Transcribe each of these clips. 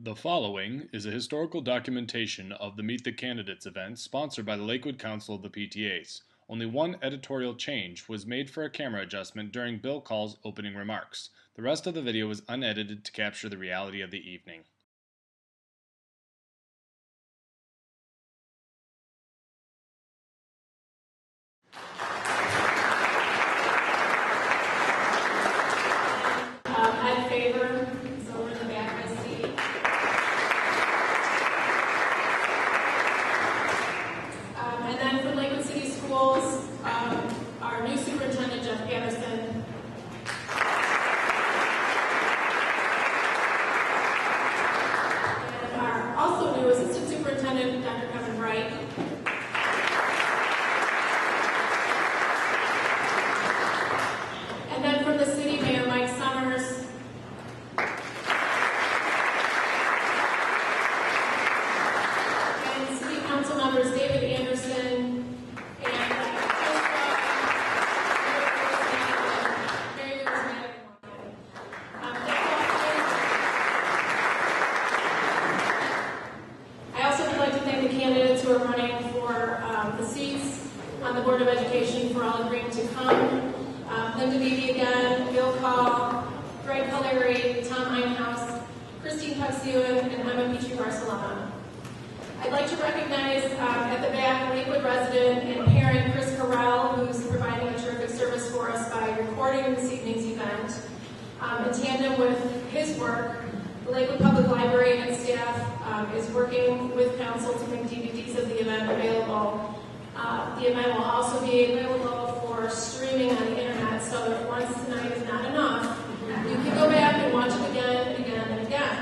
The following is a historical documentation of the Meet the Candidates event sponsored by the Lakewood Council of the PTAs. Only one editorial change was made for a camera adjustment during Bill Call's opening remarks. The rest of the video was unedited to capture the reality of the evening. Ed Favor is over in the back of the seat. And then for Lakewood City Schools, our new superintendent, Jeff Patterson. And our also new assistant superintendent, Dr. Kevin Wright. And then from the city, Mayor Mike Summers. And city council members David Anderson and I also would like to thank the candidates who are running for the seats on the Board of Education for all agreeing to come. Linda Beebe again, Bill Call, Greg Collery, Tom Einhaus, Christine Paxiuen, and Emma Petrie Barcelona. I'd like to recognize at the back Lakewood resident and parent Chris Carell, who's providing a terrific service for us by recording this evening's event. In tandem with his work, the Lakewood Public Library and staff is working with council to make DVDs of the event available. The event will also be available for streaming on the internet, so if once tonight is not enough, you can go back and watch it again and again and again.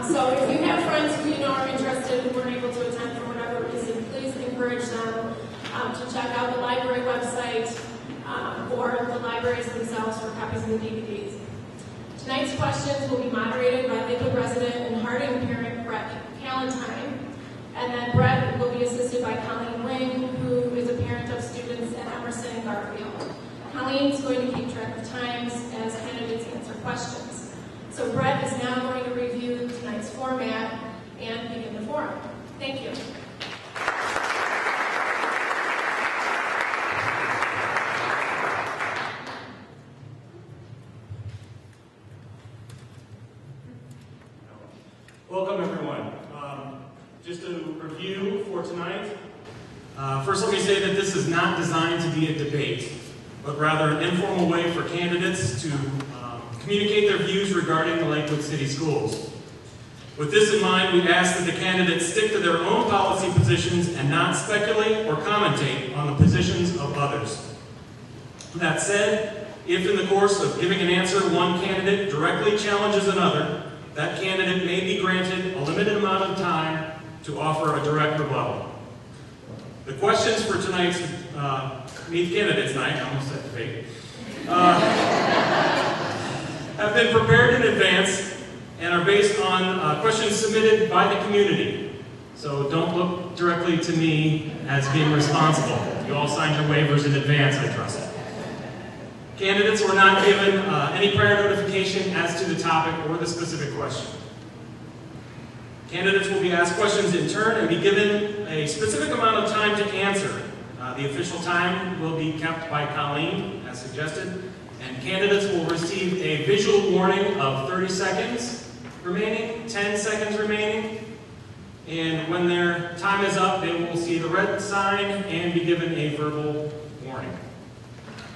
So if you have friends who you know are interested and weren't able to attend for whatever reason, please encourage them to check out the library website or the libraries themselves for copies of the DVDs. Tonight's questions will be moderated by Lakewood resident and Harding parent Brett Callentine. And then Brett will be assisted by Colleen Ring, who is a parent of students at Emerson and Garfield. Colleen is going to keep track of times as candidates answer questions. So Brett is now going to review tonight's format and begin the forum. Thank you. Welcome, everyone. Just a review for tonight. First, let me say that this is not designed to be a debate, but rather an informal way for candidates to communicate their views regarding the Lakewood City Schools. With this in mind, we ask that the candidates stick to their own policy positions and not speculate or commentate on the positions of others. That said, if in the course of giving an answer one candidate directly challenges another, that candidate may be granted a limited amount of time to offer a direct rebuttal. The questions for tonight's Meet the Candidates night, I almost said debate, have been prepared in advance and are based on questions submitted by the community. So don't look directly to me as being responsible. You all signed your waivers in advance, I trust. Candidates were not given any prior notification as to the topic or the specific question. Candidates will be asked questions in turn and be given a specific amount of time to answer. The official time will be kept by Colleen, as suggested, and candidates will receive a visual warning of 30 seconds remaining, 10 seconds remaining, and when their time is up, they will see the red sign and be given a verbal warning.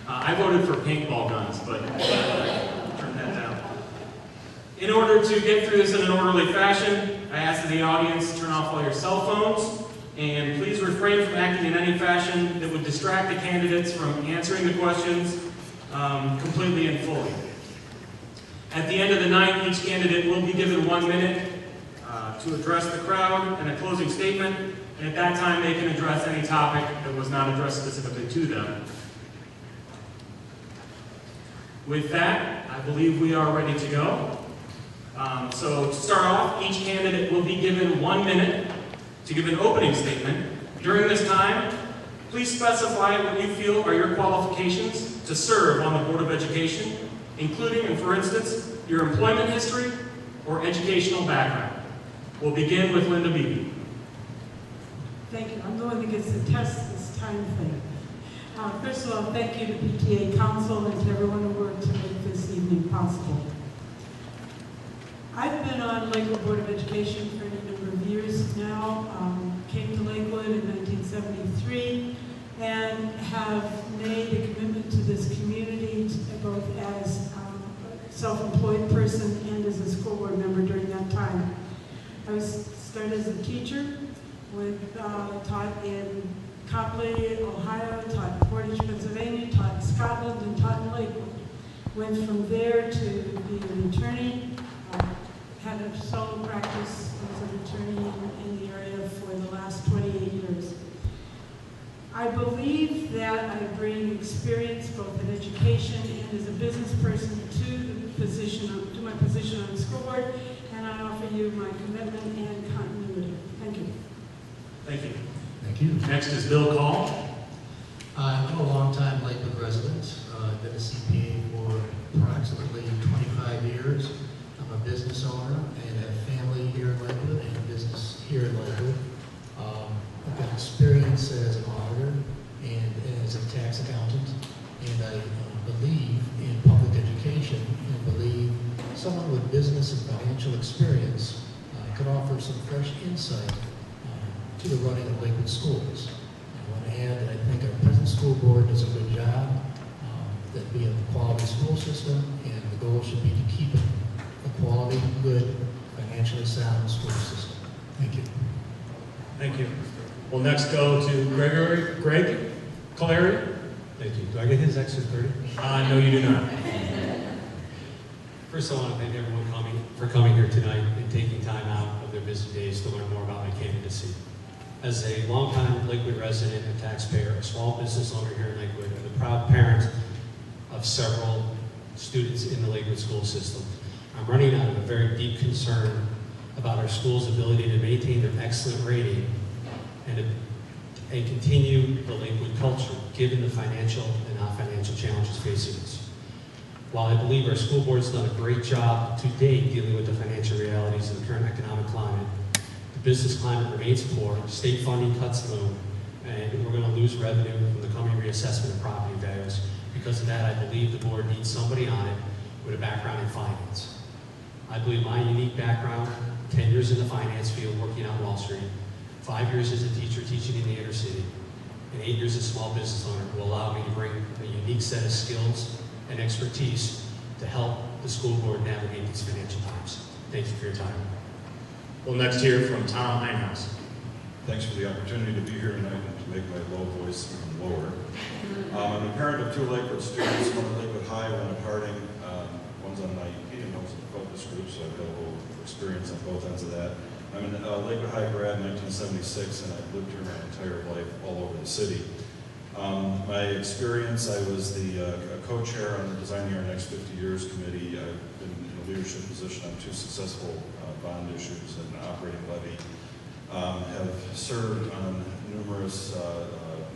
I voted for paintball guns, but turn that down. In order to get through this in an orderly fashion, I ask that the audience turn off all your cell phones, and please refrain from acting in any fashion that would distract the candidates from answering the questions completely and fully. At the end of the night, each candidate will be given 1 minute to address the crowd and a closing statement, and at that time they can address any topic that was not addressed specifically to them. With that, I believe we are ready to go. So to start off, each candidate will be given 1 minute to give an opening statement. During this time, please specify what you feel are your qualifications to serve on the Board of Education, including, and for instance, your employment history, or educational background. We'll begin with Linda Beebe. Thank you. I'm the one that gets to test this time thing. First of all, thank you to PTA Council and to everyone who worked to make this evening possible. I've been on Lakewood Board of Education for a number of years now. Came to Lakewood in 1973 and have made a commitment to this community, both as a self-employed person and as a school board member during that time. I started as a teacher, taught in Copley, Ohio, taught in Portage, Pennsylvania, taught in Scotland, and taught in Lakewood. Went from there to be an attorney, had a solo practice as an attorney in the area for the last 28 years. I believe that I bring experience both in education and as a business person to my position on the school board, and I offer you my commitment and continuity. Thank you. Thank you. Thank you. Next is Bill Call. I'm a long-time Lakewood resident. I've been a CPA for approximately 25 years. I'm a business owner and have family here in Lakewood and a business here in Lakewood. I've got experience as an auditor and as a tax accountant, and I believe in public education and believe someone with business and financial experience could offer some fresh insight to the running of Lakewood schools. I want to add that I think our present school board does a good job, that we have a quality school system, and the goal should be to keep it a quality, good, financially sound school system. Thank you. Thank you. We'll next go to Greg Caleri. Thank you. Do I get his extra 30? No, you do not. First, I want to thank everyone for coming here tonight and taking time out of their busy days to learn more about my candidacy. As a longtime Lakewood resident and taxpayer, a small business owner here in Lakewood, and a proud parent of several students in the Lakewood school system, I'm running out of a very deep concern about our school's ability to maintain their excellent rating and continue the Lakewood culture, given the financial and non-financial challenges facing us. While I believe our school board's done a great job to date dealing with the financial realities of the current economic climate, the business climate remains poor, state funding cuts loom, and we're going to lose revenue from the coming reassessment of property values. Because of that, I believe the board needs somebody on it with a background in finance. I believe my unique background, 10 years in the finance field working on Wall Street, 5 years as a teacher teaching in the inner city, and 8 years as a small business owner will allow me to bring a unique set of skills and expertise to help the school board navigate these financial times. Thank you for your time. We'll next hear from Tom Einhaus. Thanks for the opportunity to be here tonight and to make my low voice even lower. I'm a parent of 2 Lakewood students, one at Lakewood High, one at Harding. One's on my EP and one's in the focus group, so I've got a little experience on both ends of that. I'm a Lakewood High grad in 1976, and I've lived here my entire life all over the city. My experience, I was the co-chair on the Designing Our Next 50 Years committee. I've been in a leadership position on 2 successful bond issues and operating levy. Have served on numerous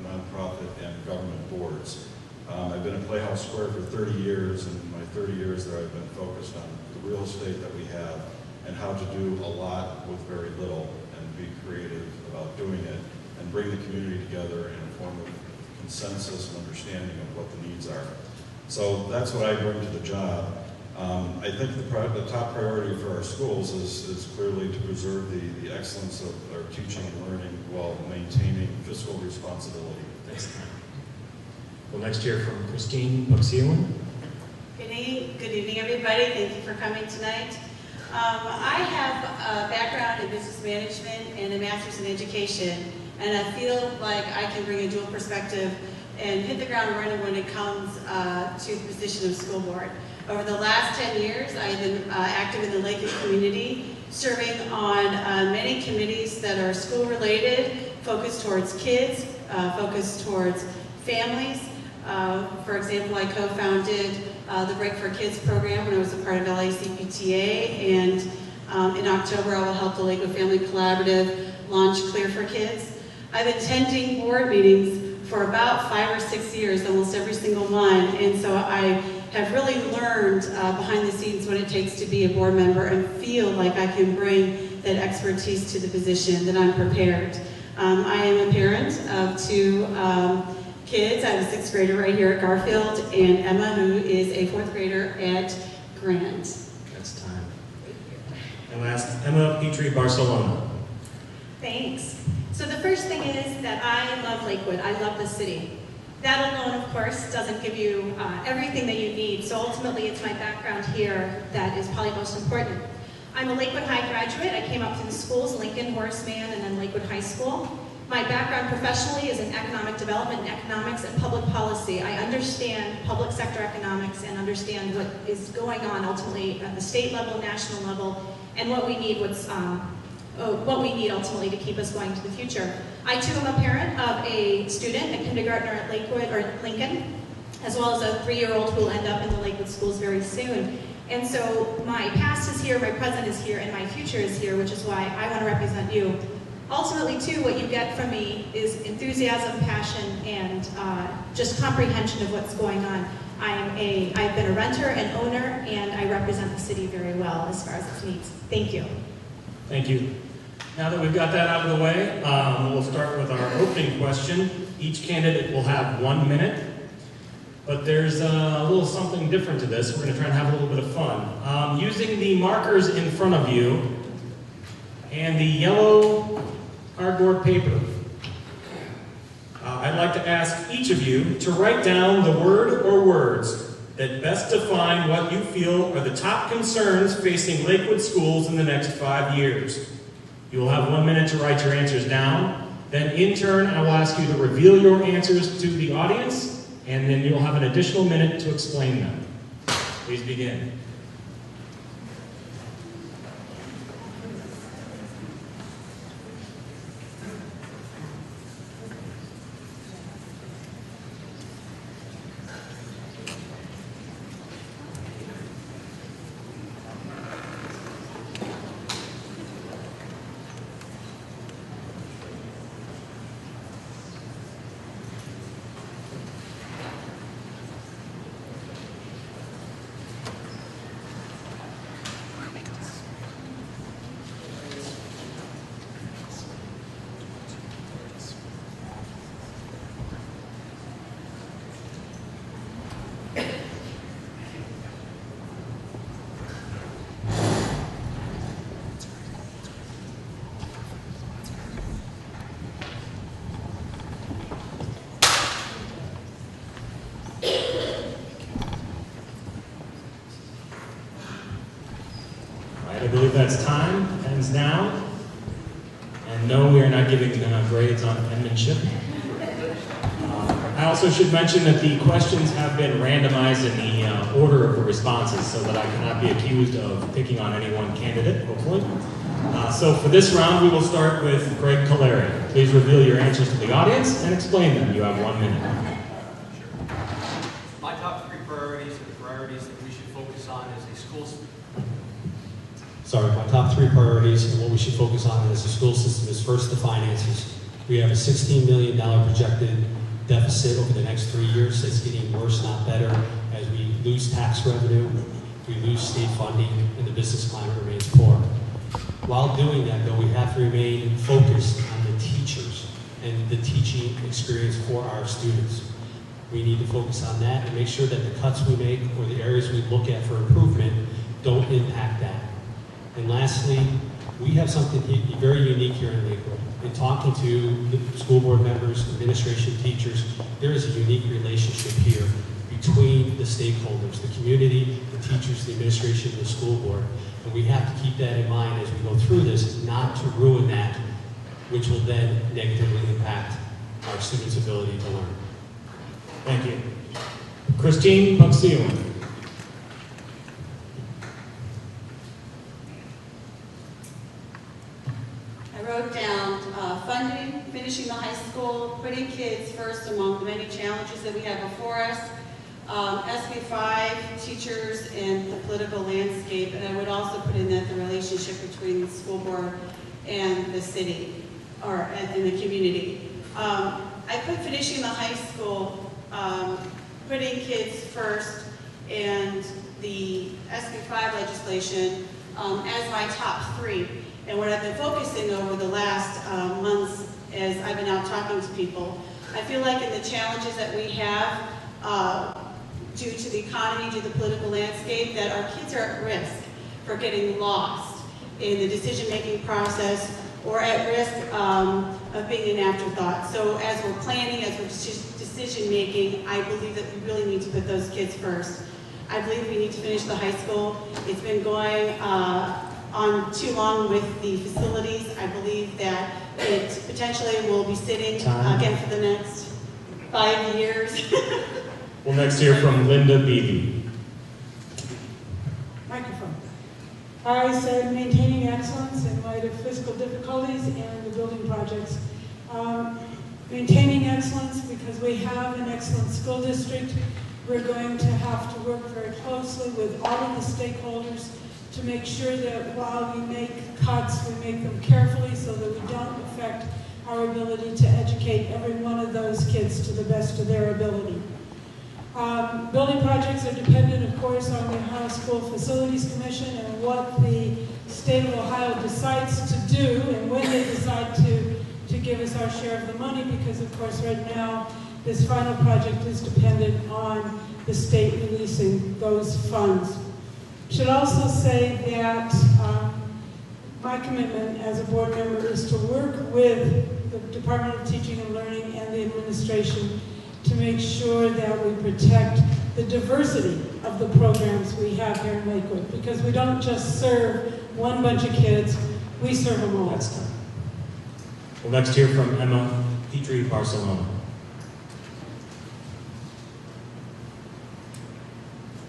nonprofit and government boards. I've been at Playhouse Square for 30 years, and in my 30 years there I've been focused on the real estate that we have and how to do a lot with very little and be creative about doing it and bring the community together in a form of consensus and understanding of what the needs are. So that's what I bring to the job. I think the top priority for our schools is clearly to preserve the excellence of our teaching and learning while maintaining fiscal responsibility. Thanks. We'll next hear from Christine Buxelan. Good evening, everybody. Thank you for coming tonight. I have a background in business management and a master's in education, and I feel like I can bring a dual perspective and hit the ground running when it comes to the position of school board. Over the last 10 years, I've been active in the Lakewood community, serving on many committees that are school-related, focused towards kids, focused towards families. For example, I co-founded the Break for Kids program when I was a part of LACPTA, and in October I will help the Lakewood Family Collaborative launch Clear for Kids. I've been attending board meetings for about 5 or 6 years, almost every single one, and so I have really learned behind the scenes what it takes to be a board member and feel like I can bring that expertise to the position, that I'm prepared. I am a parent of 2 kids. I have a 6th grader right here at Garfield, and Emma, who is a 4th grader at Grant. That's time. And last, Emma Petrie Barcelona. Thanks. So the first thing is that I love Lakewood. I love the city. That alone, of course, doesn't give you everything that you need. So ultimately, it's my background here that is probably most important. I'm a Lakewood High graduate. I came up through the schools, Lincoln, Horace Mann, and then Lakewood High School. My background professionally is in economic development, and economics, and public policy. I understand public sector economics and understand what is going on ultimately at the state level, national level, and what we need, what we need ultimately to keep us going to the future. I too am a parent of a student, a kindergartner at Lakewood or Lincoln, as well as a 3-year-old who will end up in the Lakewood schools very soon. And so my past is here, my present is here, and my future is here, which is why I want to represent you. Ultimately, too, what you get from me is enthusiasm, passion, and just comprehension of what's going on. I've been a renter and owner, and I represent the city very well as far as its needs. Thank you. Thank you. Now that we've got that out of the way, we'll start with our opening question. Each candidate will have 1 minute, but there's a little something different to this. We're going to try and have a little bit of fun. Using the markers in front of you and the yellow cardboard paper, I'd like to ask each of you to write down the word or words that best define what you feel are the top concerns facing Lakewood schools in the next 5 years. You will have 1 minute to write your answers down. Then in turn, I will ask you to reveal your answers to the audience, and then you'll have an additional minute to explain them. Please begin. I believe that's time. Ends now. And no, we are not giving grades on penmanship. I also should mention that the questions have been randomized in the order of the responses so that I cannot be accused of picking on any one candidate, hopefully. So for this round, we will start with Greg Caleri. Please reveal your answers to the audience and explain them. You have 1 minute. My top 3 priorities are the priorities that we should focus on as a school system. My top 3 priorities and what we should focus on as a school system is first the finances. We have a $16 million projected deficit over the next 3 years that's getting worse, not better, as we lose tax revenue, we lose state funding, and the business climate remains poor. While doing that, though, we have to remain focused on the teachers and the teaching experience for our students. We need to focus on that and make sure that the cuts we make or the areas we look at for improvement don't impact that. And lastly, we have something very unique here in Lakewood. In talking to the school board members, administration, teachers, there is a unique relationship here between the stakeholders, the community, the teachers, the administration, and the school board. And we have to keep that in mind as we go through this, not to ruin that, which will then negatively impact our students' ability to learn. Thank you. Christine Puxio. I wrote down funding, finishing the high school, putting kids first among the many challenges that we have before us, SB 5, teachers, and the political landscape, and I would also put in that the relationship between the school board and the city, or in the community. I put finishing the high school, putting kids first, and the SB5 legislation as my top 3. And what I've been focusing over the last months as I've been out talking to people, I feel like in the challenges that we have due to the economy, due to the political landscape, that our kids are at risk for getting lost in the decision-making process or at risk of being an afterthought. So as we're planning, as we're decision-making, I believe that we really need to put those kids first. I believe we need to finish the high school. It's been going on too long with the facilities. I believe that it potentially will be sitting again for the next 5 years. We'll next hear from Linda Beebe. Microphone. I said maintaining excellence in light of fiscal difficulties and the building projects. Maintaining excellence because we have an excellent school district. We're going to have to work very closely with all of the stakeholders to make sure that while we make cuts, we make them carefully so that we don't affect our ability to educate every one of those kids to the best of their ability. Building projects are dependent, of course, on the Ohio School Facilities Commission and what the state of Ohio decides to do and when they decide to give us our share of the money, because, of course, right now, this final project is dependent on the state releasing those funds. Should also say that my commitment as a board member is to work with the Department of Teaching and Learning and the administration to make sure that we protect the diversity of the programs we have here in Lakewood, because we don't just serve one bunch of kids, we serve them all. That's time. We'll next hear from Emma Petrie, Barcelona.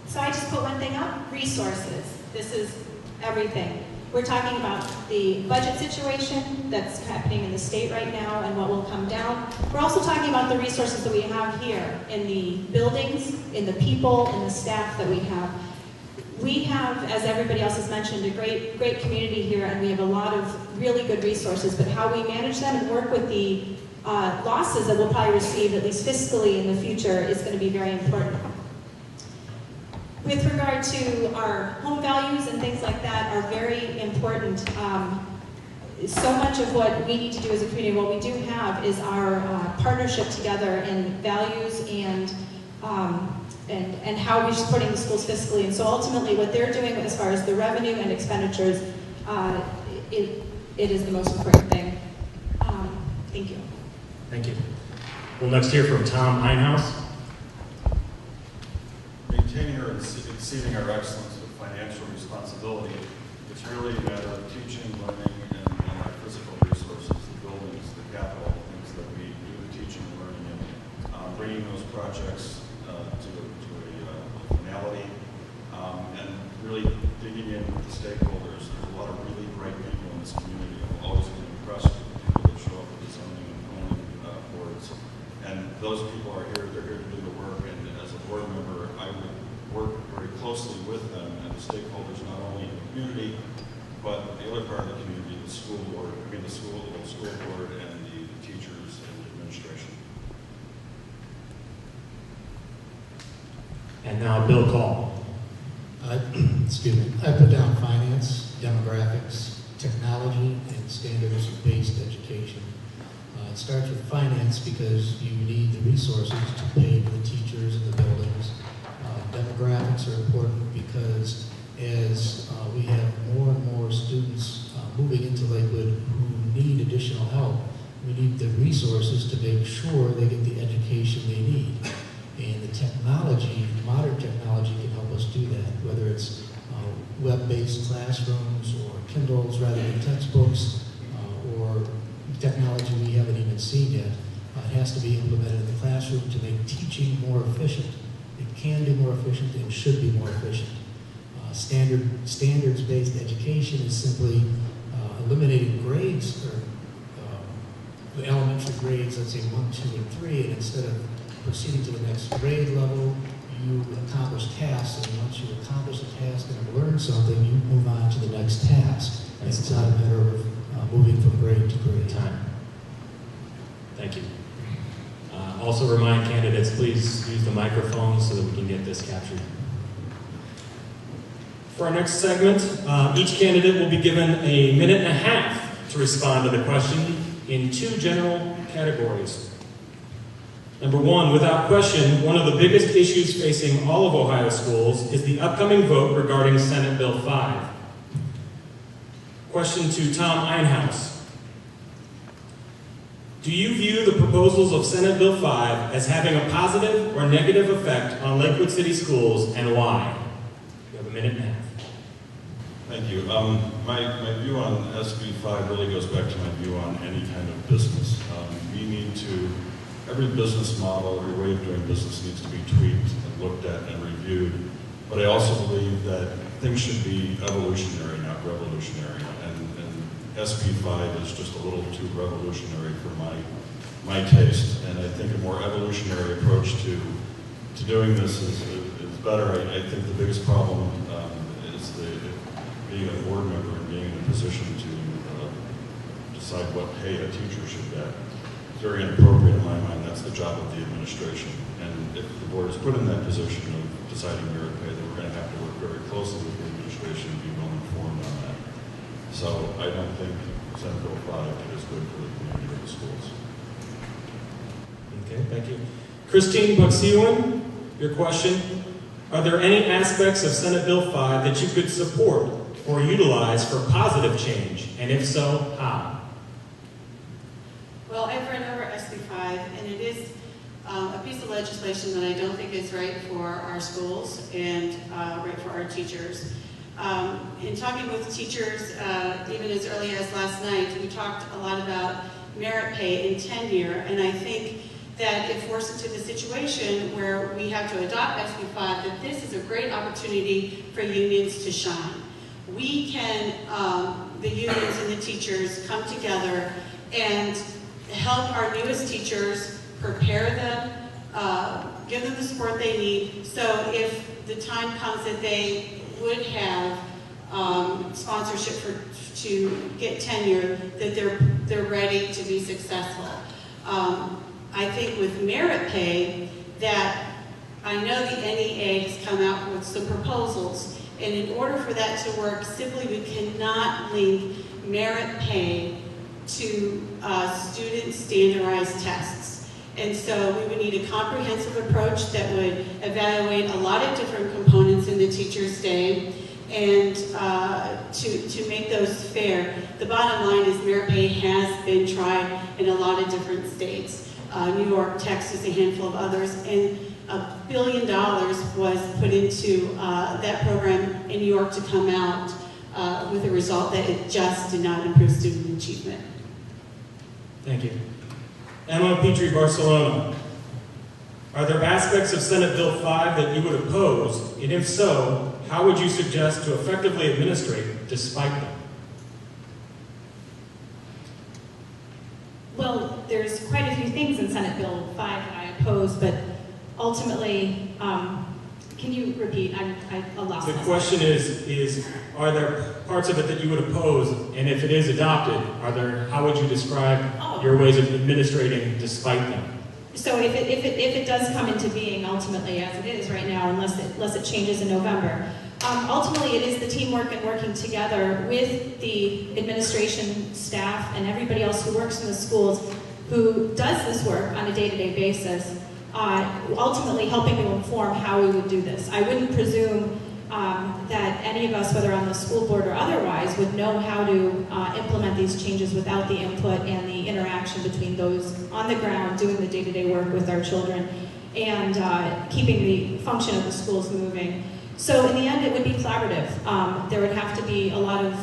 So I just put one thing up, resources. This is everything. We're talking about the budget situation that's happening in the state right now and what will come down. We're also talking about the resources that we have here in the buildings, in the people, in the staff that we have. We have, as everybody else has mentioned, a great community here, and we have a lot of really good resources, but how we manage them and work with the losses that we'll probably receive, at least fiscally in the future, is going to be very important. With regard to our home values and things like that are very important. So much of what we need to do as a community, what we do have is our partnership together in values and how we're supporting the schools fiscally. And so ultimately what they're doing as far as the revenue and expenditures, it is the most important thing. Thank you. Thank you. We'll next hear from Tom Einhaus. Maintaining or exceeding our excellence with financial responsibility, it's really a matter of teaching, learning, and our physical resources, the buildings, the capital, things that we do the teaching and learning in, bringing those projects to a finality, and really digging in with the stakeholders. There's a lot of really bright people in this community. I've always been impressed with the people that show up at the zoning and planning boards. And those people are here, they're here to do the work, and as a board member, I would work very closely with them and the stakeholders, not only in the community, but the other part of the community, the school board, the school board and the teachers and the administration. And now Bill Call. Excuse me. I put down finance, demographics, technology, and standards-based education. It starts with finance because you need the resources to pay for the teachers and the buildings. Demographics are important because as we have more and more students moving into Lakewood who need additional help, we need the resources to make sure they get the education they need. And the technology, modern technology can help us do that, whether it's web-based classrooms or Kindles rather than textbooks or technology we haven't even seen yet. It has to be implemented in the classroom to make teaching more efficient. It can be more efficient and should be more efficient. Standards-based education is simply eliminating grades, or the elementary grades, let's say 1, 2, and 3, and instead of proceeding to the next grade level, you accomplish tasks, and once you accomplish a task and have learned something, you move on to the next task. It's not a matter of moving from grade to grade. Time. Thank you. Also remind candidates, please use the microphone so that we can get this captured. For our next segment, each candidate will be given a minute and a half to respond to the question in 2 general categories. Number 1, without question, one of the biggest issues facing all of Ohio schools is the upcoming vote regarding Senate Bill 5. Question to Tom Einhaus. Do you view the proposals of Senate Bill 5 as having a positive or negative effect on Lakewood City Schools, and why? You have a minute and a half. Thank you. My view on SB 5 really goes back to my view on any kind of business. We need to, every business model, every way of doing business needs to be tweaked and looked at and reviewed. But I also believe that things should be evolutionary, not revolutionary. And SB 5 is just a little too revolutionary for my taste. And I think a more evolutionary approach to doing this is better. I think the biggest problem is being a board member and being in a position to decide what pay a teacher should get. It's very inappropriate in my mind. That's the job of the administration. And if the board is put in that position of deciding merit pay, then we're going to have to work very closely with the administration and be well informed on that. So I don't think Senate Bill 5 is good for the community of the schools. Okay, thank you. Christine Buxiewicz, your question. Are there any aspects of Senate Bill 5 that you could support or utilize for positive change? And if so, how? Well, I've read over SB 5, and it is a piece of legislation that I don't think is right for our schools and right for our teachers. In talking with teachers, even as early as last night, we talked a lot about merit pay and tenure, and I think that it forced into the situation where we have to adopt SB 5, that this is a great opportunity for unions to shine. We can, the unions and the teachers, come together and help our newest teachers, prepare them, give them the support they need, so if the time comes that they would have sponsorship to get tenure, that they're ready to be successful. I think with merit pay, that I know the NEA has come out with some proposals, and in order for that to work, simply we cannot link merit pay to student standardized tests. And so we would need a comprehensive approach that would evaluate a lot of different components in the teacher's day and to make those fair. The bottom line is merit pay has been tried in a lot of different states. New York, Texas, a handful of others, and $1 billion was put into that program in New York to come out with a result that it just did not improve student achievement. Thank you. Emma Petrie Barcelona. Are there aspects of Senate Bill 5 that you would oppose, and if so, how would you suggest to effectively administrate despite them? Well, there's quite a few things in Senate Bill 5 that I oppose, but ultimately, can you repeat? I lost The question is, are there parts of it that you would oppose, and if it is adopted, how would you describe your ways of administrating despite them? So if it does come into being ultimately as it is right now, unless it changes in November, ultimately it is the teamwork and working together with the administration staff and everybody else who works in the schools who does this work on a day-to-day basis, ultimately helping to inform how we would do this. I wouldn't presume that any of us, whether on the school board or otherwise, would know how to implement these changes without the input and the interaction between those on the ground doing the day-to-day work with our children and keeping the function of the schools moving. So in the end, it would be collaborative. There would have to be a lot of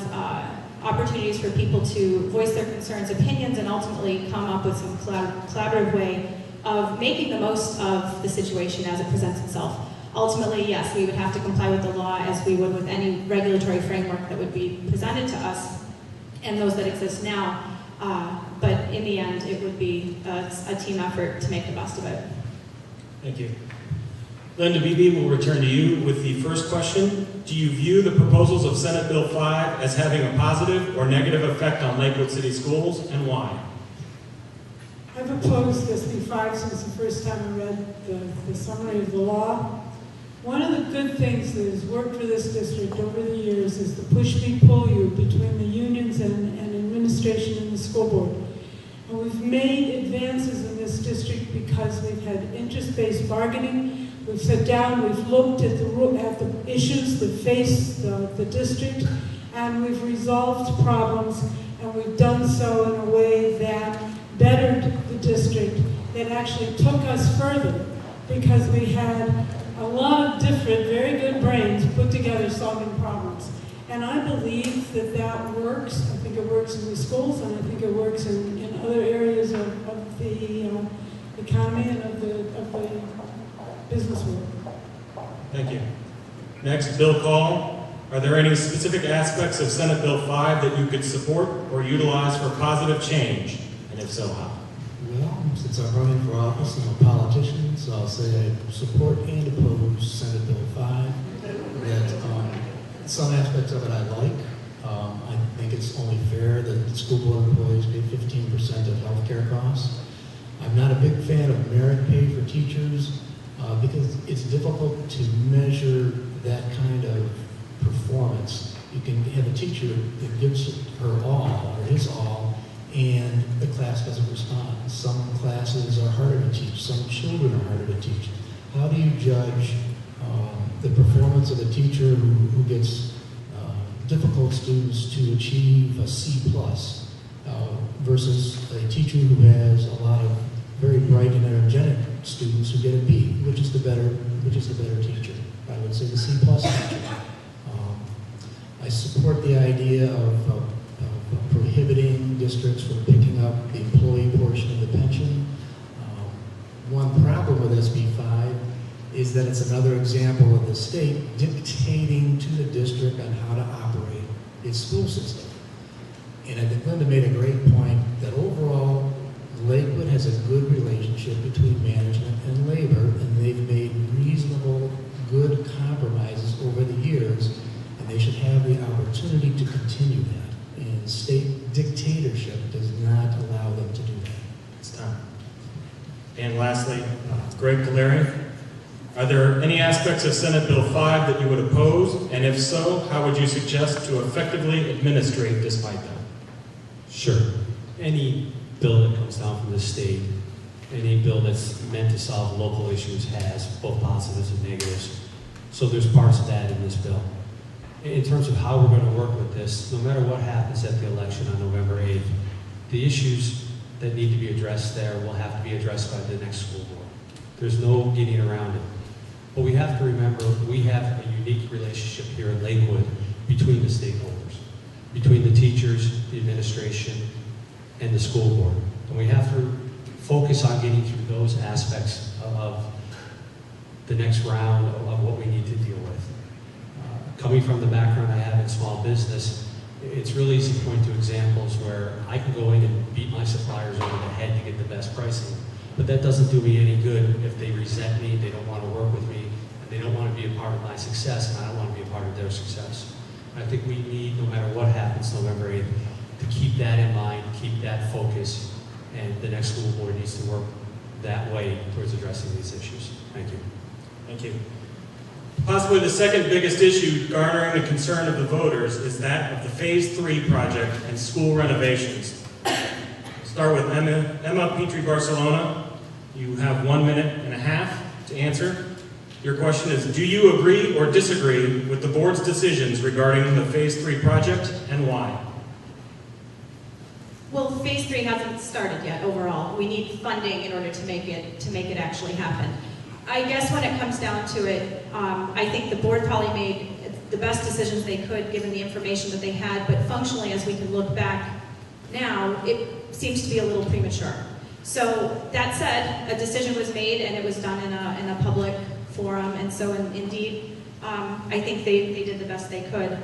opportunities for people to voice their concerns, opinions, and ultimately come up with some collaborative way of making the most of the situation as it presents itself. Ultimately, yes, we would have to comply with the law as we would with any regulatory framework that would be presented to us and those that exist now. But in the end, it would be a team effort to make the best of it. Thank you. Linda Beebe will return to you with the first question. Do you view the proposals of Senate Bill 5 as having a positive or negative effect on Lakewood City Schools, and why? I've opposed SB 5 since the first time I read the summary of the law. One of the good things that has worked for this district over the years is the push-me-pull-you between the unions and administration and the school board. And we've made advances in this district because we've had interest-based bargaining. We've sat down, we've looked at the issues that face the district, and we've resolved problems, and we've done so in a way that bettered the district, that actually took us further, because we had a lot of different, very good brains put together solving problems. And I believe that that works. I think it works in the schools, and I think it works in other areas of the economy and of the business world. Thank you. Next, Bill Call. Are there any specific aspects of Senate Bill 5 that you could support or utilize for positive change? And if so, how? Well, since I'm running for office and I'm a politician, so I'll say I support and oppose Senate Bill 5. That some aspects of it I like. I think it's only fair that school board employees pay 15% of health care costs. I'm not a big fan of merit pay for teachers because it's difficult to measure that kind of performance. You can have a teacher that gives her all or his all, and the class doesn't respond. Some classes are harder to teach. Some children are harder to teach. How do you judge the performance of a teacher who gets difficult students to achieve a C+ versus a teacher who has a lot of very bright and energetic students who get a B? Which is the better teacher? I would say the C+ teacher. I support the idea of prohibiting districts from picking up the employee portion of the pension. One problem with SB 5 is that it's another example of the state dictating to the district on how to operate its school system. And I think Linda made a great point that overall, Lakewood has a good relationship between management and labor, and they've made reasonable, good compromises over the years, and they should have the opportunity to continue that. And state dictatorship does not allow them to do that. It's time. And lastly, Greg Kaleri. Are there any aspects of Senate Bill 5 that you would oppose? And if so, how would you suggest to effectively administrate despite them? Sure. Any bill that comes down from the state, any bill that's meant to solve local issues has both positives and negatives. So there's parts of that in this bill. In terms of how we're going to work with this, no matter what happens at the election on November 8th, the issues that need to be addressed there will have to be addressed by the next school board. There's no getting around it. But we have to remember we have a unique relationship here in Lakewood between the stakeholders, between the teachers, the administration, and the school board. And we have to focus on getting through those aspects of the next round of what we need to deal with. Coming from the background I have in small business, it's really easy to point to examples where I can go in and beat my suppliers over the head to get the best pricing. But that doesn't do me any good if they resent me, they don't want to work with me, and they don't want to be a part of my success, and I don't want to be a part of their success. I think we need, no matter what happens November 8th, to keep that in mind, keep that focus, and the next school board needs to work that way towards addressing these issues. Thank you. Thank you. Possibly the second biggest issue garnering the concern of the voters is that of the Phase 3 project and school renovations. Start with Emma Petrie-Barcelona. You have 1.5 minutes to answer. Your question is, do you agree or disagree with the board's decisions regarding the Phase 3 project, and why? Well, Phase 3 hasn't started yet overall. We need funding in order to make it actually happen. I guess when it comes down to it, I think the board probably made the best decisions they could given the information that they had, but functionally, as we can look back now, it seems to be a little premature. So that said, a decision was made and it was done in a public forum, and so indeed, I think they did the best they could.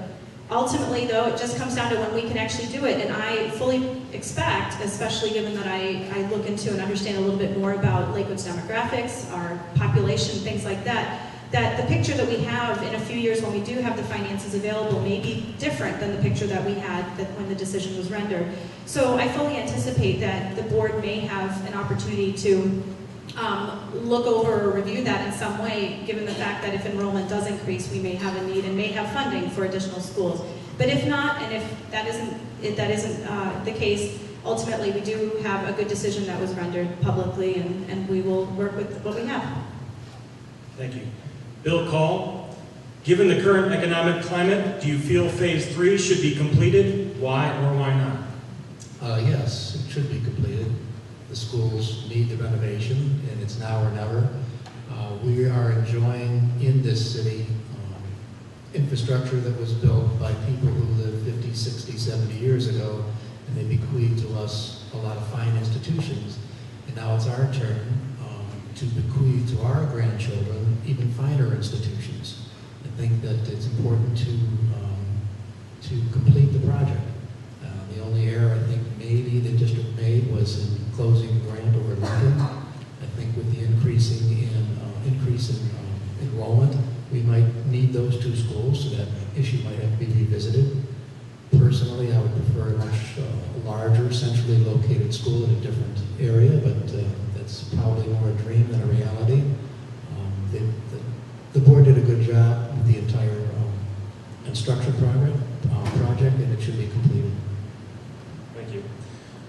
Ultimately, though, it just comes down to when we can actually do it, and I fully expect, especially given that I look into and understand a little bit more about Lakewood's demographics, our population, things like that, that the picture that we have in a few years when we do have the finances available may be different than the picture that we had when the decision was rendered. So I fully anticipate that the board may have an opportunity to look over or review that in some way, given the fact that if enrollment does increase, we may have a need and may have funding for additional schools. But if not, and if that isn't the case, ultimately we do have a good decision that was rendered publicly, and we will work with what we have. Thank you. Bill Call, given the current economic climate, do you feel Phase 3 should be completed? Why or why not? Yes, it should be completed. The schools need the renovation, and it's now or never. We are enjoying in this city infrastructure that was built by people who lived 50, 60, 70 years ago, and they bequeathed to us a lot of fine institutions. And now it's our turn to bequeath to our grandchildren even finer institutions. I think that it's important to complete the project. The only error I think maybe the district made was in closing Grant over Lincoln. I think with the increase in enrollment, we might need those two schools, so that issue might have to be revisited. Personally, I would prefer a much larger, centrally located school in a different area, but that's probably more a dream than a reality. The board did a good job with the entire instruction project, and it should be completed. Thank you.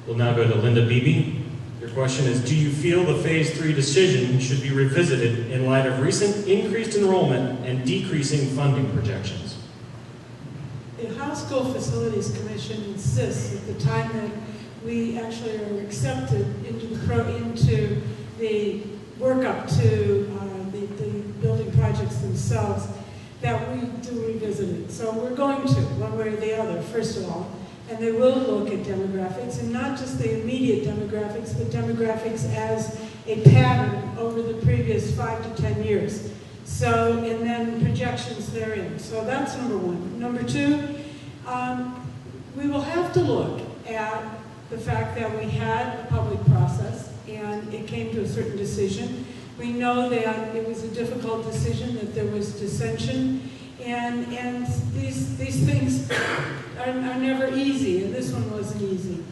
We'll now go to Linda Beebe. Your question is, do you feel the Phase 3 decision should be revisited in light of recent increased enrollment and decreasing funding projections? The House School Facilities Commission insists at the time that we actually are accepted into the work up to the building projects themselves, that we do revisit it. So we're going to, one way or the other, first of all. And they will look at demographics, and not just the immediate demographics, but demographics as a pattern over the previous 5 to 10 years. So, and then projections therein. So that's number one. Number two, we will have to look at the fact that we had a public process, and it came to a certain decision. We know that it was a difficult decision, that there was dissension, and these things are never easy, and this one wasn't easy.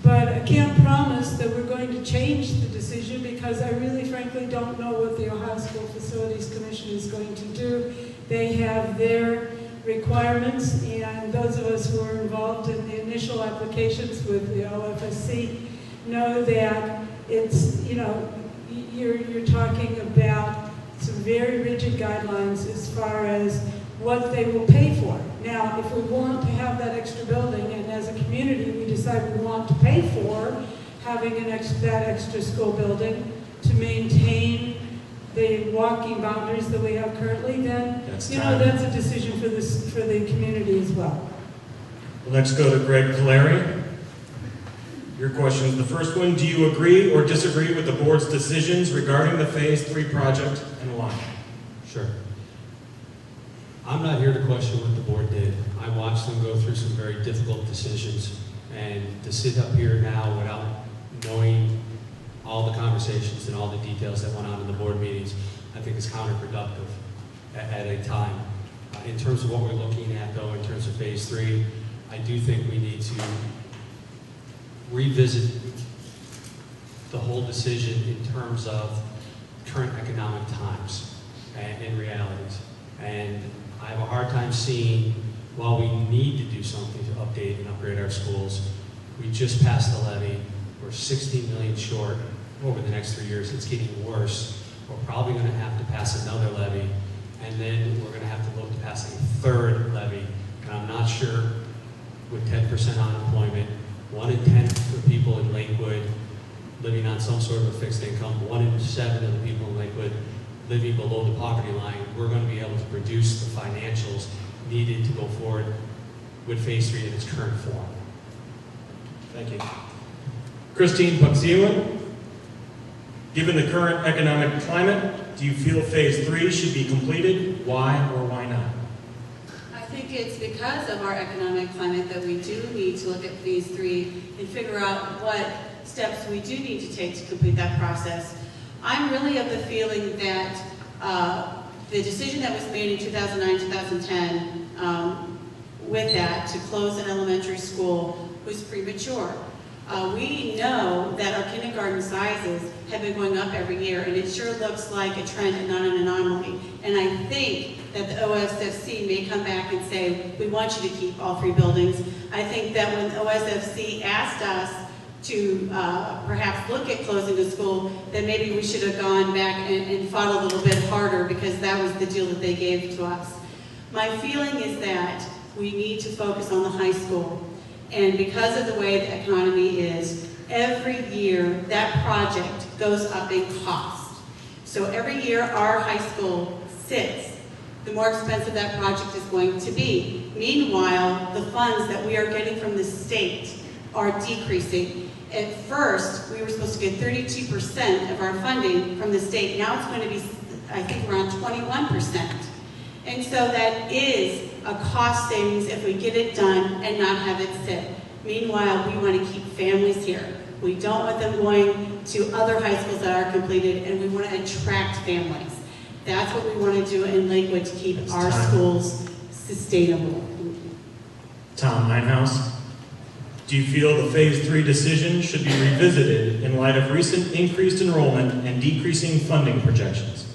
But I can't promise that we're going to change the decision, because I really frankly don't know what the Ohio School Facilities Commission is going to do. They have their requirements, and those of us who are involved in the initial applications with the OFSC know that it's, you know, you're talking about some very rigid guidelines as far as what they will pay for. Now, if we want to have that extra building, and as a community we decide we want to pay for having that extra school building to maintain the walking boundaries that we have currently, then that's a decision for the community as well. Well, let's go to Greg Caleri. Your questions. The first one, do you agree or disagree with the board's decisions regarding the Phase 3 project, and why? Sure. I'm not here to question what the board did. I watched them go through some very difficult decisions, and to sit up here now without knowing all the conversations and all the details that went on in the board meetings, I think is counterproductive at a time. In terms of what we're looking at, though, in terms of Phase 3, I do think we need to revisit the whole decision in terms of current economic times and realities. And I have a hard time seeing, while we need to do something to update and upgrade our schools, we just passed the levy, we're 16 million short over the next 3 years. It's getting worse. We're probably going to have to pass another levy, and then we're going to have to look to passing a third levy. And I'm not sure, with 10% unemployment, 1 in 10 of the people in Lakewood living on some sort of a fixed income, 1 in 7 of the people in Lakewood living below the poverty line, we're going to be able to produce the financials needed to go forward with Phase 3 in its current form. Thank you. Christine Puxiwan, given the current economic climate, do you feel Phase 3 should be completed? Why or why not? I think it's because of our economic climate that we do need to look at Phase 3 and figure out what steps we do need to take to complete that process. I'm really of the feeling that the decision that was made in 2009, 2010 with that to close an elementary school was premature. We know that our kindergarten sizes have been going up every year, and it sure looks like a trend and not an anomaly. And I think that the OSFC may come back and say, we want you to keep all 3 buildings. I think that when OSFC asked us to perhaps look at closing the school, then maybe we should have gone back and fought a little bit harder, because that was the deal that they gave to us. My feeling is that we need to focus on the high school. And because of the way the economy is, every year that project goes up in cost. So every year our high school sits, the more expensive that project is going to be. Meanwhile, the funds that we are getting from the state are decreasing. At first, we were supposed to get 32% of our funding from the state. Now it's going to be, I think, around 21%. And so that is a cost savings if we get it done and not have it sit. Meanwhile, we want to keep families here. We don't want them going to other high schools that are completed, and we want to attract families. That's what we want to do in Lakewood to keep our schools sustainable. Tom Ninehouse, do you feel the Phase 3 decision should be revisited in light of recent increased enrollment and decreasing funding projections?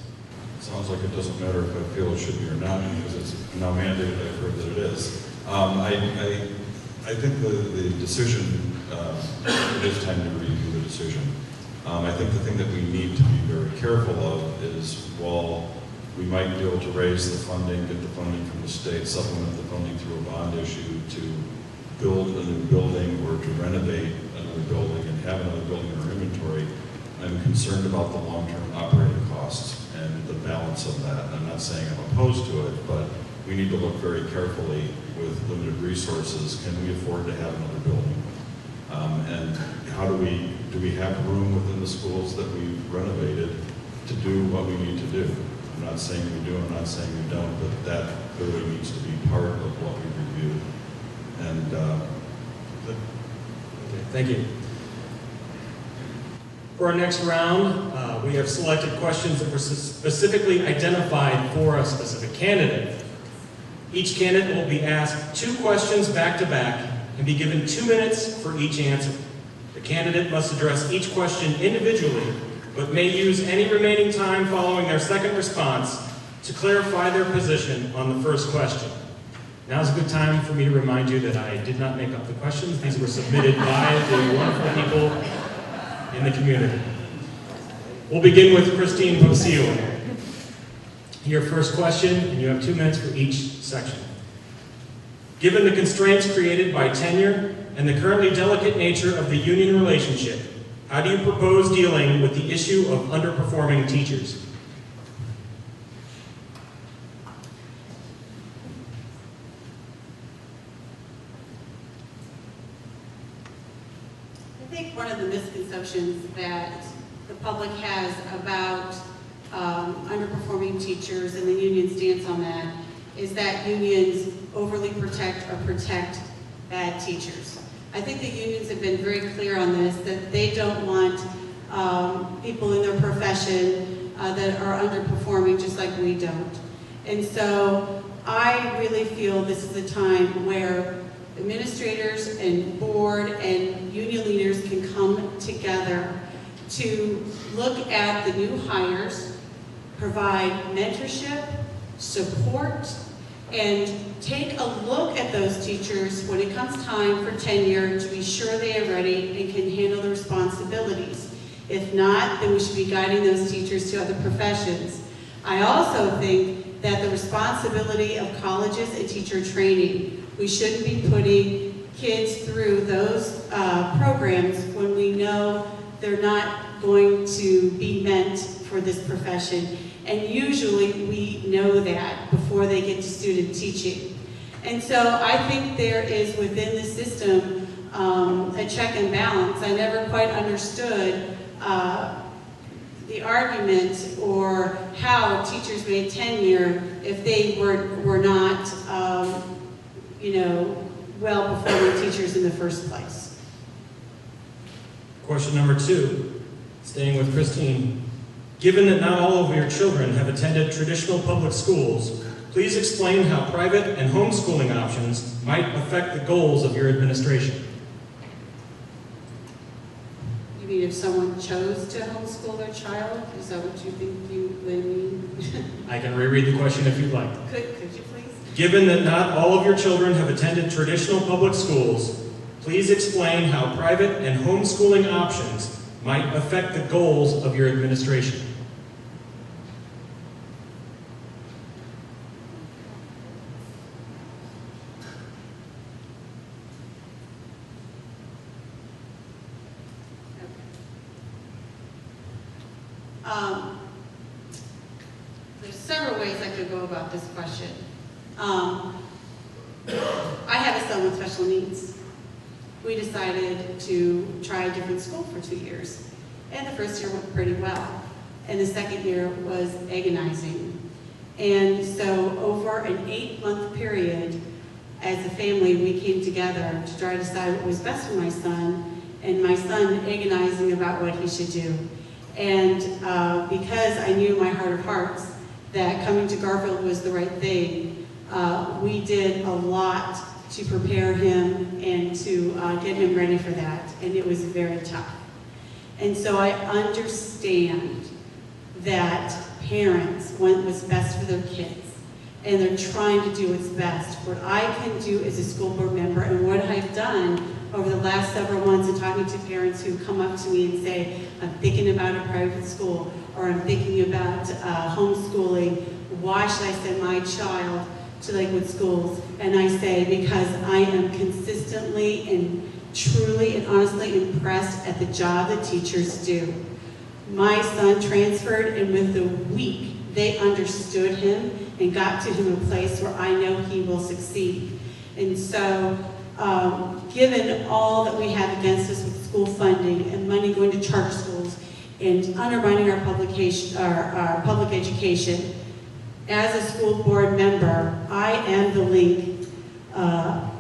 Sounds like it doesn't matter if I feel it should be or not, because it's now mandated. I've heard that it is. I think the decision, it is time to review the decision. I think the thing that we need to be very careful of is, while we might be able to raise the funding, get the funding from the state, supplement the funding through a bond issue to build a new building or to renovate another building and have another building in our inventory, I'm concerned about the long-term operating costs and the balance of that. And I'm not saying I'm opposed to it, but we need to look very carefully with limited resources. Can we afford to have another building? And how do we have room within the schools that we've renovated to do what we need to do? I'm not saying we do, I'm not saying we don't, but that clearly needs to be part of what we reviewed. And okay, thank you. For our next round, we have selected questions that were specifically identified for a specific candidate. Each candidate will be asked 2 questions back to back and be given 2 minutes for each answer. The candidate must address each question individually, but may use any remaining time following their second response to clarify their position on the first question. Now is a good time for me to remind you that I did not make up the questions. These were submitted by the wonderful people in the community. We'll begin with Christine Pocio. Your first question, and you have 2 minutes for each section. Given the constraints created by tenure and the currently delicate nature of the union relationship, how do you propose dealing with the issue of underperforming teachers? I think one of the misconceptions that the public has about underperforming teachers and the union stance on that is that unions overly protect bad teachers. I think the unions have been very clear on this, that they don't want people in their profession that are underperforming just like we don't. And so I really feel this is a time where administrators and board and union leaders can come together to look at the new hires, provide mentorship, support, and take a look at those teachers when it comes time for tenure to be sure they are ready and can handle the responsibilities. If not, then we should be guiding those teachers to other professions. I also think that the responsibility of colleges and teacher training, we shouldn't be putting kids through those programs when we know they're not going to be meant for this profession. And usually we know that before they get to student teaching. And so I think there is within the system a check and balance. I never quite understood the argument or how teachers made tenure if they were not, well-performing teachers in the first place. Question number 2, staying with Christine. Given that not all of your children have attended traditional public schools, please explain how private and homeschooling options might affect the goals of your administration. if someone chose to homeschool their child? Is that what you think they mean? I can reread the question if you'd like. Could you please? Given that not all of your children have attended traditional public schools, please explain how private and homeschooling options might affect the goals of your administration. There's several ways I could go about this question. I have a son with special needs. We decided to try a different school for 2 years. And the first year went pretty well. And the second year was agonizing. And so over an 8-month period, as a family, we came together to try to decide what was best for my son, and my son agonizing about what he should do. And because I knew in my heart of hearts that coming to Garfield was the right thing, we did a lot to prepare him and to get him ready for that, and it was very tough. And so I understand that parents want what's best for their kids, and they're trying to do what's best. What I can do as a school board member, and what I've done over the last several months in talking to parents who come up to me and say, I'm thinking about a private school, or I'm thinking about homeschooling, why should I send my child to Lakewood schools? And I say, because I am consistently and truly and honestly impressed at the job that teachers do. My son transferred, and within a week, they understood him and got to him a place where I know he will succeed. And so, given all that we have against us with school funding and money going to charter schools and undermining our public education, as a school board member, I am the link.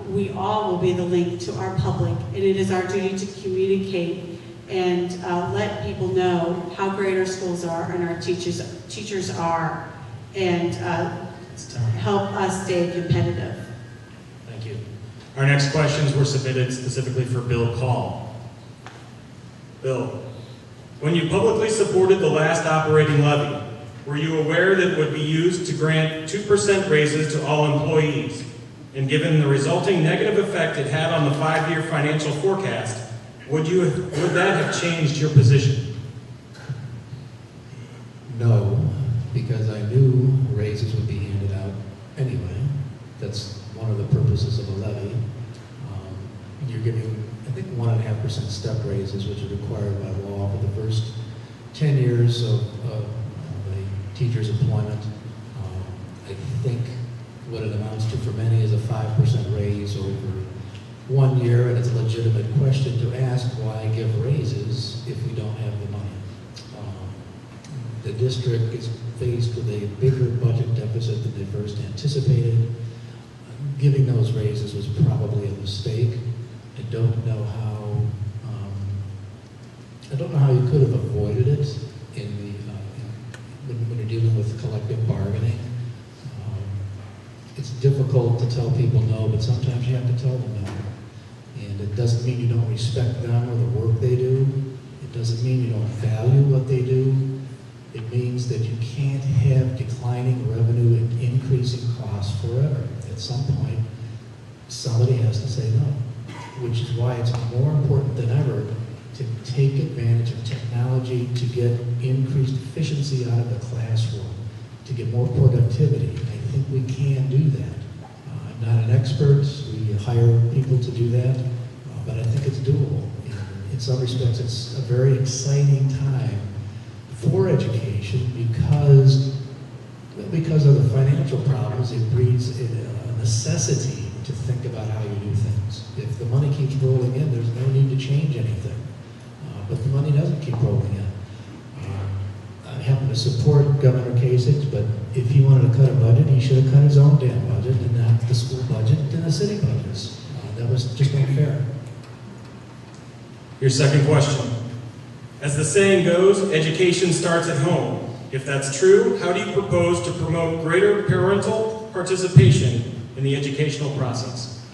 We all will be the link to our public, and it is our duty to communicate and let people know how great our schools are and our teachers are, and help us stay competitive. Thank you. Our next questions were submitted specifically for Bill Call. Bill, when you publicly supported the last operating levy, were you aware that it would be used to grant 2% raises to all employees? And given the resulting negative effect it had on the 5-year financial forecast, would that have changed your position? No, because I knew raises would be handed out anyway. That's one of the purposes of a levy. You're giving, I think, 1.5% step raises, which are required by law for the first 10 years of a teacher's employment. I think what it amounts to for many is a 5% raise over 1 year, and it's a legitimate question to ask, why give raises if we don't have the money? The district is faced with a bigger budget deficit than they first anticipated. Giving those raises was probably a mistake. I don't know how you could have avoided it when you're dealing with collective bargaining. It's difficult to tell people no, but sometimes you have to tell them no. And it doesn't mean you don't respect them or the work they do. It doesn't mean you don't value what they do. It means that you can't have declining revenue and increasing costs forever. At some point, somebody has to say no, which is why it's more important than ever to take advantage of technology to get increased efficiency out of the classroom, to get more productivity. I think we can do that. I'm not an expert. We hire people to do that, but I think it's doable. In some respects, it's a very exciting time for education because of the financial problems. It breeds a necessity to think about how you do things. If the money keeps rolling in, there's no need to change anything. But the money doesn't keep rolling in. I happen to support Governor Kasich, but if he wanted to cut a budget, he should have cut his own damn budget and not the school budget and the city budgets. That was just unfair. Your second question. As the saying goes, education starts at home. If that's true, how do you propose to promote greater parental participation in the educational process?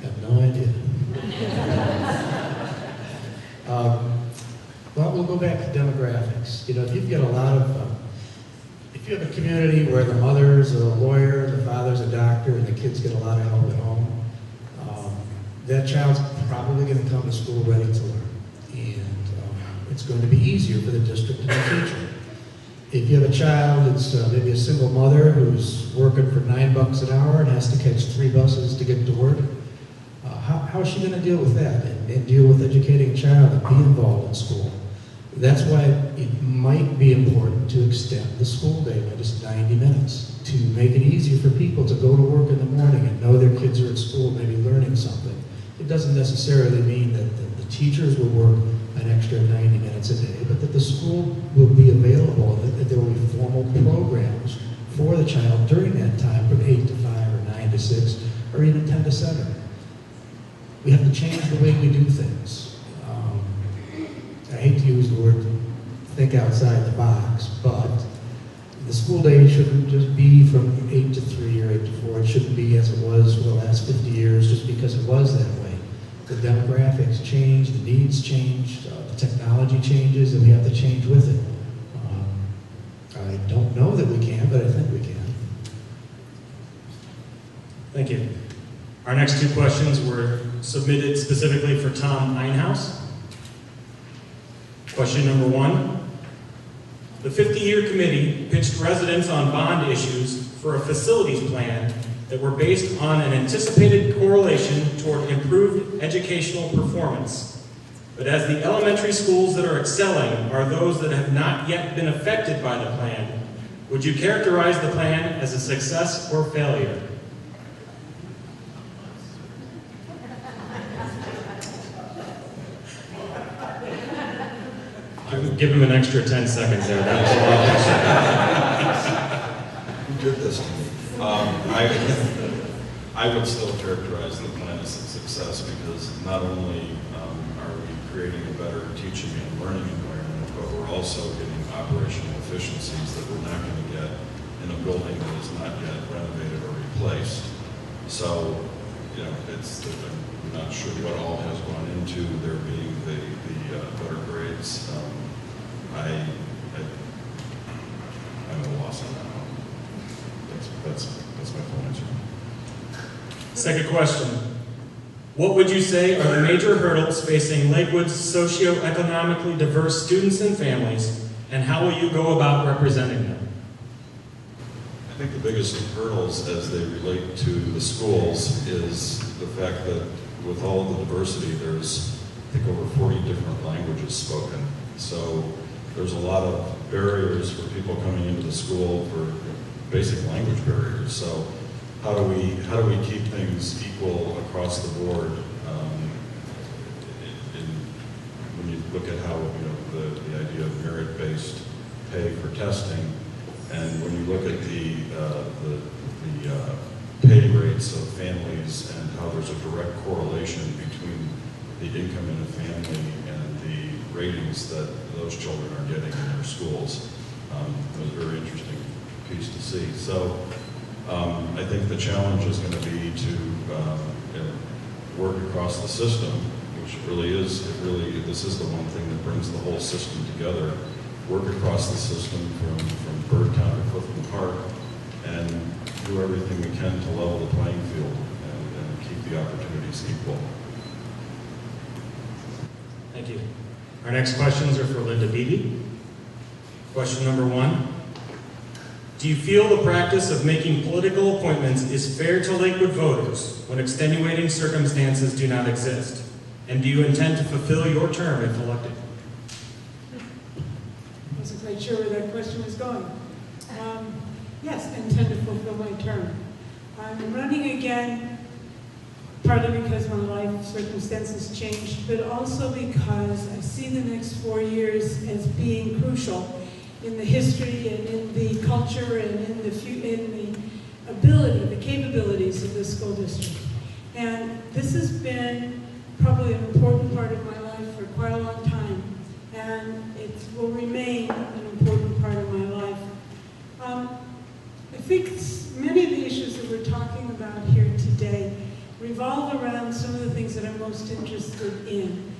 I have no idea. this. You know, if you've got a lot of, if you have a community where the mother's a lawyer, the father's a doctor, and the kids get a lot of help at home, that child's probably going to come to school ready to learn. And it's going to be easier for the district and the teacher. If you have a child that's maybe a single mother who's working for $9 an hour and has to catch 3 buses to get to work, how is she going to deal with that and deal with educating a child and be involved in school? That's why it might be important to extend the school day by just 90 minutes to make it easier for people to go to work in the morning and know their kids are at school, maybe learning something. It doesn't necessarily mean that the teachers will work an extra 90 minutes a day, but that the school will be available, that there will be formal programs for the child during that time from 8 to 5 or 9 to 6 or even 10 to 7. We have to change the way we do things. I hate to use the word think outside the box, but the school day shouldn't just be from 8 to 3 or 8 to 4. It shouldn't be as it was for the last 50 years just because it was that way. The demographics change, the needs change, the technology changes, and we have to change with it. I don't know that we can, but I think we can. Thank you. Our next 2 questions were submitted specifically for Tom Einhaus. Question number 1. The 50-year committee pitched residents on bond issues for a facilities plan that were based on an anticipated correlation toward improved educational performance. But as the elementary schools that are excelling are those that have not yet been affected by the plan, would you characterize the plan as a success or failure? Give him an extra 10 seconds there. That was a lot. Who did this to me? I would still characterize the plan as a success because not only are we creating a better teaching and learning environment, but we're also getting operational efficiencies that we're not going to get in a building that is not yet renovated or replaced. So, you know, I'm not sure what all has gone into there being the better grades. I'm at a loss on that one. That's my full answer. Second question. What would you say are the major hurdles facing Lakewood's socioeconomically diverse students and families, and how will you go about representing them? I think the biggest hurdles as they relate to the schools is the fact that with all of the diversity, there's, I think, over 40 different languages spoken. So there's a lot of barriers for people coming into the school for basic language barriers. So how do we keep things equal across the board? When you look at how, you know, the idea of merit-based pay for testing, and when you look at the pay rates of families and how there's a direct correlation between the income in a family and the ratings that those children are getting in their schools. It was a very interesting piece to see. So I think the challenge is going to be to work across the system, which this is the one thing that brings the whole system together. Work across the system from Birdtown to Clifton Park and do everything we can to level the playing field and keep the opportunities equal. Thank you. Our next questions are for Linda Beebe. Question number 1. Do you feel the practice of making political appointments is fair to Lakewood voters when extenuating circumstances do not exist? And do you intend to fulfill your term if elected? I wasn't quite sure where that question was going. Yes, I intend to fulfill my term. I'm running again, partly because my life circumstances changed, but also because I see the next 4 years as being crucial in the history and in the culture and in the ability, the capabilities of the school district. And this has been probably an important part of my life for quite a long time, and it will remain an important part of my life. I think many of the issues that we're talking about here today revolve around some of the things that I'm most interested in.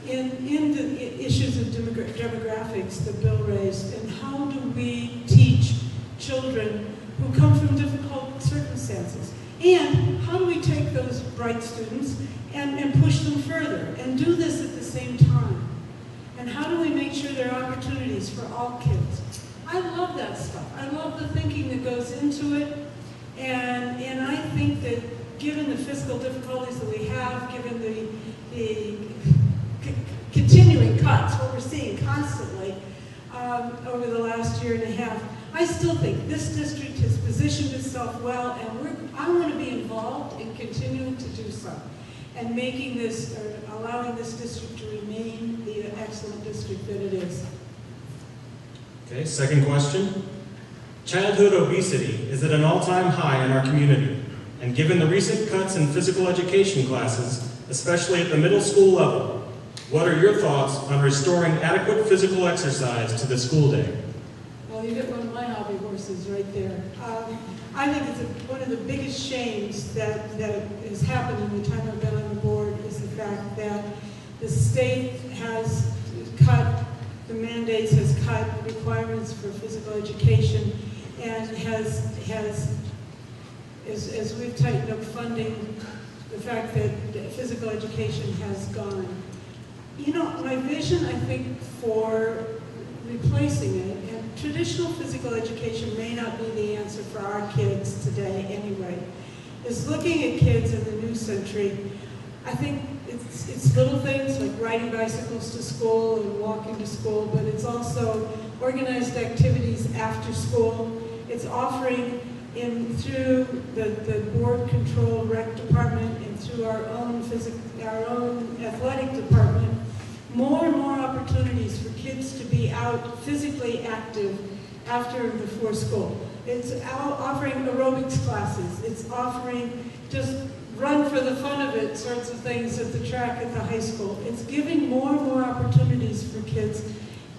in the issues of demographics that Bill raised, and how do we teach children who come from difficult circumstances? And how do we take those bright students and push them further and do this at the same time? And how do we make sure there are opportunities for all kids? I love that stuff. I love the thinking that goes into it. And I think that given the fiscal difficulties that we have, given the continuing cuts, what we're seeing constantly over the last year and a half, I still think this district has positioned itself well, and I want to be involved in continuing to do so, and making this, or allowing this district to remain the excellent district that it is. Okay, second question. Childhood obesity is at an all-time high in our community, and given the recent cuts in physical education classes, especially at the middle school level, what are your thoughts on restoring adequate physical exercise to the school day? Well, you get one of my hobby horses right there. I think it's one of the biggest shames that has happened in the time I've been on the board is the fact that the state has cut the mandates, has cut requirements for physical education, and has as we've tightened up funding, the fact that physical education has gone. You know, my vision, I think, for replacing it, and traditional physical education may not be the answer for our kids today anyway, is looking at kids in the new century. I think it's little things like riding bicycles to school and walking to school, but it's also organized activities after school. It's offering through the board-controlled rec department and through our own athletic department, more and more opportunities for kids to be out physically active after and before school. It's offering aerobics classes. It's offering just run for the fun of it sorts of things at the track at the high school. It's giving more and more opportunities for kids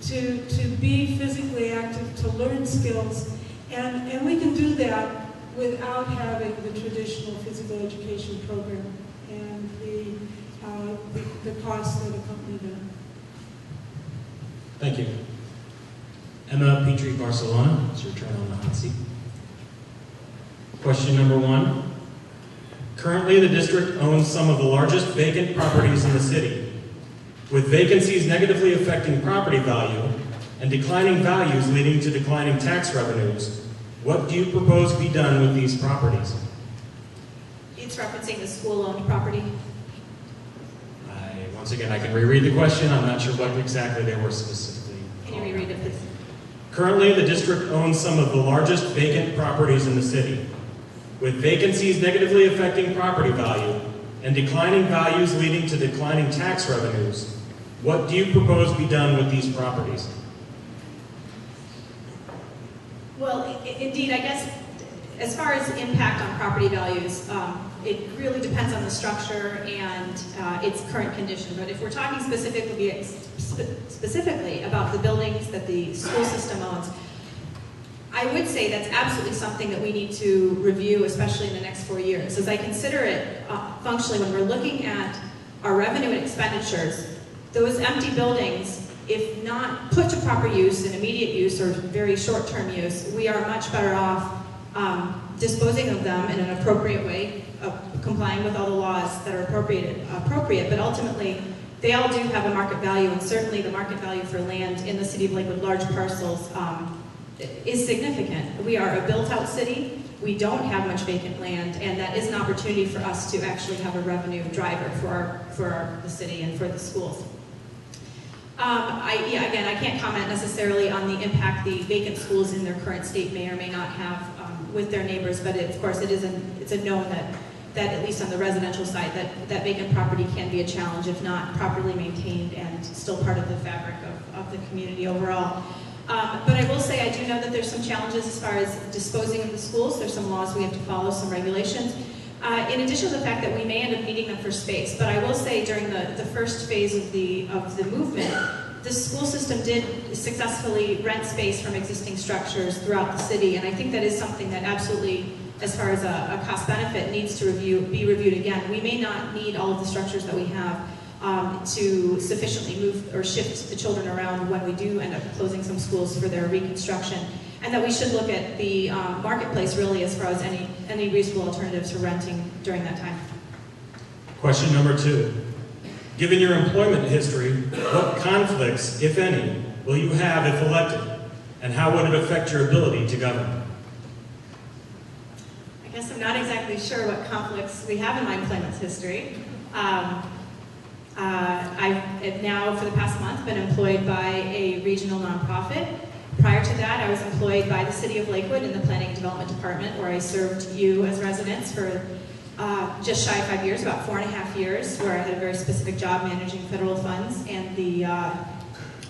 to be physically active, to learn skills, and we can do that without having the traditional physical education program and the costs that accompany that. Thank you. Emma Petrie, Barcelona, it's your turn on the hot seat. Question number 1. Currently, the district owns some of the largest vacant properties in the city. With vacancies negatively affecting property value and declining values leading to declining tax revenues, what do you propose be done with these properties? It's referencing the school-owned property. Once again, I can reread the question. I'm not sure what exactly they were specifically. Can you reread it, please? Currently, the district owns some of the largest vacant properties in the city. With vacancies negatively affecting property value and declining values leading to declining tax revenues, what do you propose be done with these properties? Well, indeed, I guess as far as impact on property values, it really depends on the structure and its current condition. But if we're talking specifically about the buildings that the school system owns, I would say that's absolutely something that we need to review, especially in the next 4 years. As I consider it functionally, when we're looking at our revenue and expenditures, those empty buildings, if not put to proper use and immediate use or very short-term use, we are much better off disposing of them in an appropriate way, complying with all the laws that are appropriate, but ultimately they all do have a market value, and certainly the market value for land in the city of Lakewood, large parcels, is significant. We are a built-out city. We don't have much vacant land, and that is an opportunity for us to actually have a revenue driver for the city and for the schools. Again, I can't comment necessarily on the impact the vacant schools in their current state may or may not have with their neighbors, but of course it's a known that at least on the residential side, that vacant property can be a challenge if not properly maintained and still part of the fabric of the community overall. But I will say I do know that there's some challenges as far as disposing of the schools. There's some laws we have to follow, some regulations. In addition to the fact that we may end up needing them for space, but I will say during the first phase of the movement, the school system did successfully rent space from existing structures throughout the city, and I think that is something that absolutely, as far as a cost benefit, needs to be reviewed again. We may not need all of the structures that we have to sufficiently move or shift the children around when we do end up closing some schools for their reconstruction. And that we should look at the marketplace really as far as any reasonable alternatives for renting during that time. Question number 2. Given your employment history, what conflicts, if any, will you have if elected? And how would it affect your ability to govern? I guess I'm not exactly sure what conflicts we have in my employment history. I've now, for the past month, been employed by a regional nonprofit. Prior to that, I was employed by the City of Lakewood in the Planning and Development Department, where I served you as residents for just shy of 5 years, about 4.5 years, where I had a very specific job managing federal funds and the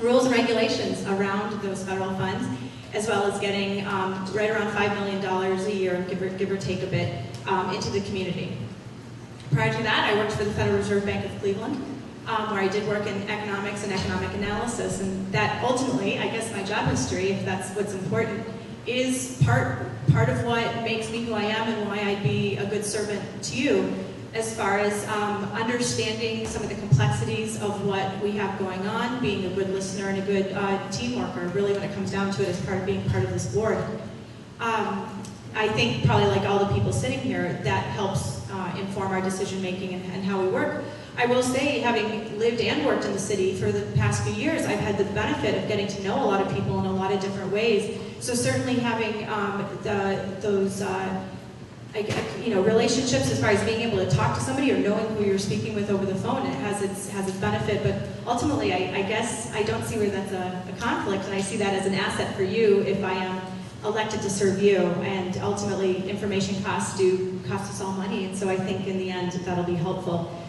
rules and regulations around those federal funds, as well as getting right around $5 million a year, give or take a bit, into the community. Prior to that, I worked for the Federal Reserve Bank of Cleveland, where I did work in economics and economic analysis, and that ultimately, I guess my job history, if that's what's important, is part of what makes me who I am and why I'd be a good servant to you, as far as understanding some of the complexities of what we have going on, being a good listener and a good team worker, really when it comes down to it, as part of being part of this board. I think probably like all the people sitting here, that helps inform our decision making and how we work. I will say, having lived and worked in the city for the past few years, I've had the benefit of getting to know a lot of people in a lot of different ways. So certainly having those relationships as far as being able to talk to somebody or knowing who you're speaking with over the phone, it has its benefit. But ultimately, I guess I don't see where that's a conflict, and I see that as an asset for you if I am elected to serve you. And ultimately, information costs do cost us all money, and so I think in the end that'll be helpful.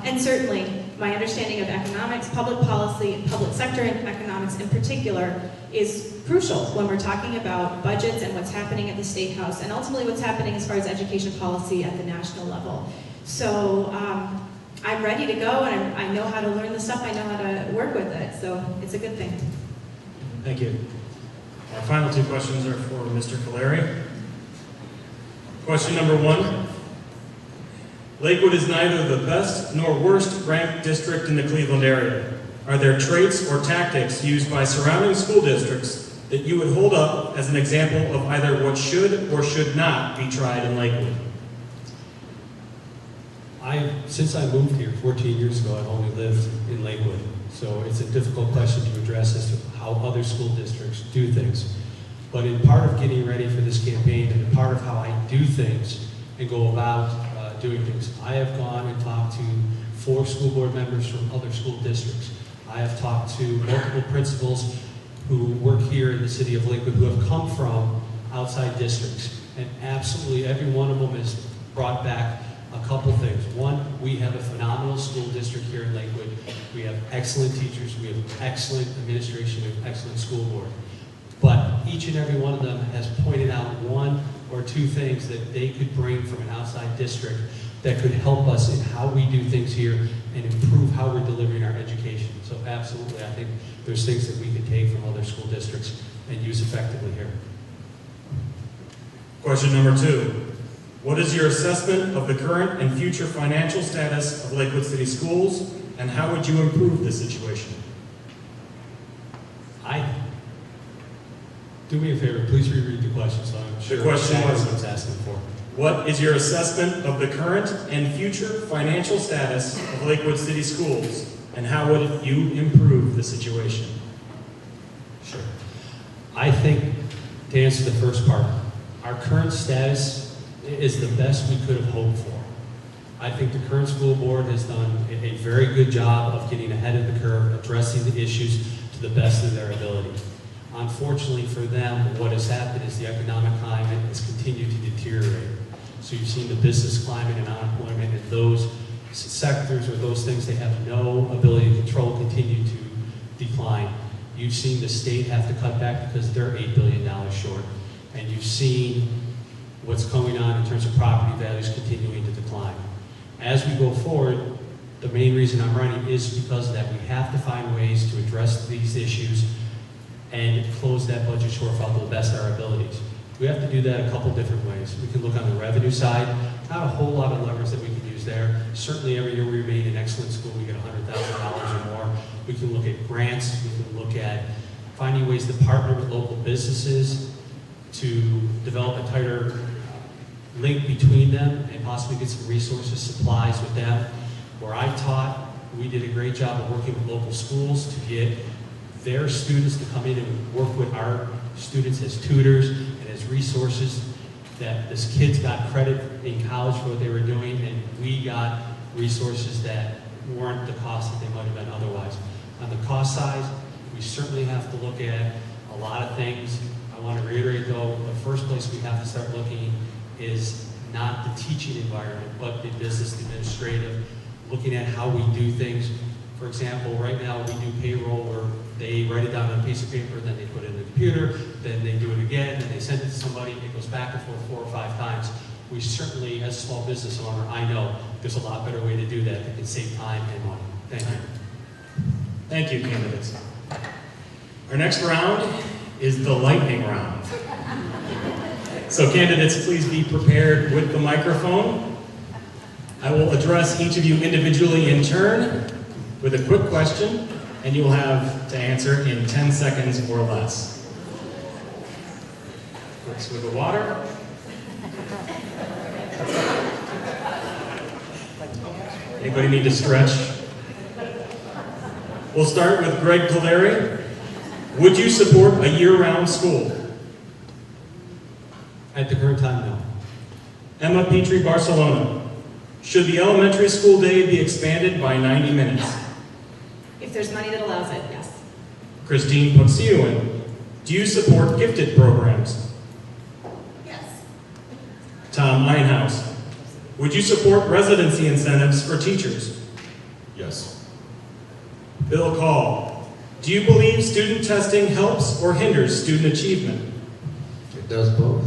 And certainly, my understanding of economics, public policy, and public sector economics in particular is crucial when we're talking about budgets and what's happening at the State House, and ultimately what's happening as far as education policy at the national level. So I'm ready to go, and I know how to learn the stuff, I know how to work with it, so it's a good thing. Thank you. Our final 2 questions are for Mr. Caleri. Question number 1. Lakewood is neither the best nor worst ranked district in the Cleveland area. Are there traits or tactics used by surrounding school districts that you would hold up as an example of either what should or should not be tried in Lakewood? Since I moved here 14 years ago, I've only lived in Lakewood. So it's a difficult question to address as to how other school districts do things. But in part of getting ready for this campaign and in part of how I do things and go about doing things, I have gone and talked to 4 school board members from other school districts. I have talked to multiple principals who work here in the city of Lakewood who have come from outside districts. And absolutely every one of them has brought back a couple things. One, we have a phenomenal school district here in Lakewood. We have excellent teachers, we have excellent administration, we have excellent school board. But each and every one of them has pointed out 1 or 2 things that they could bring from an outside district that could help us in how we do things here and improve how we're delivering our education. So absolutely, I think there's things that we could take from other school districts and use effectively here. Question number 2. What is your assessment of the current and future financial status of Lakewood City Schools, and how would you improve the situation? Do me a favor, please reread the question so I'm sure The question was, what it's asking for. what is your assessment of the current and future financial status of Lakewood City Schools, and how would you improve the situation? Sure. I think, to answer the first part, our current status is the best we could have hoped for. I think the current school board has done a very good job of getting ahead of the curve, addressing the issues to the best of their ability. Unfortunately for them, what has happened is the economic climate has continued to deteriorate. So you've seen the business climate and unemployment and those sectors or those things they have no ability to control continue to decline. You've seen the state have to cut back because they're $8 billion short. And you've seen what's going on in terms of property values continuing to decline. As we go forward, the main reason I'm running is because of that. We have to find ways to address these issues and close that budget shortfall to the best of our abilities. We have to do that a couple different ways. We can look on the revenue side, not a whole lot of levers that we can use was there. Certainly every year we remain an excellent school. We get $100,000 or more. We can look at grants. We can look at finding ways to partner with local businesses to develop a tighter link between them and possibly get some resources, supplies with them. Where I taught, we did a great job of working with local schools to get their students to come in and work with our students as tutors and as resources, that this kids got credit in college for what they were doing, and we got resources that weren't the cost that they might have been otherwise. On the cost side, we certainly have to look at a lot of things. I want to reiterate though, the first place we have to start looking is not the teaching environment, but the business administrative, looking at how we do things. For example, right now we do payroll where they write it down on a piece of paper, then they put it in the computer, then they do it again, then they send it to somebody, it goes back and forth 4 or 5 times. We certainly, as a small business owner, I know there's a lot better way to do that that can save time and money. Thank you. Thank you, candidates. Our next round is the lightning round. So candidates, please be prepared with the microphone. I will address each of you individually in turn with a quick question, and you will have to answer in 10 seconds or less. Quick swig of water. Anybody need to stretch? We'll start with Greg Caleri. Would you support a year-round school? At the current time, no. Emma Petrie Barcelona. Should the elementary school day be expanded by 90 minutes? If there's money that allows it, yes. Christine Puxiuin. Do you support gifted programs? Yes. Tom Einhaus. Would you support residency incentives for teachers? Yes. Bill Call. Do you believe student testing helps or hinders student achievement? It does both.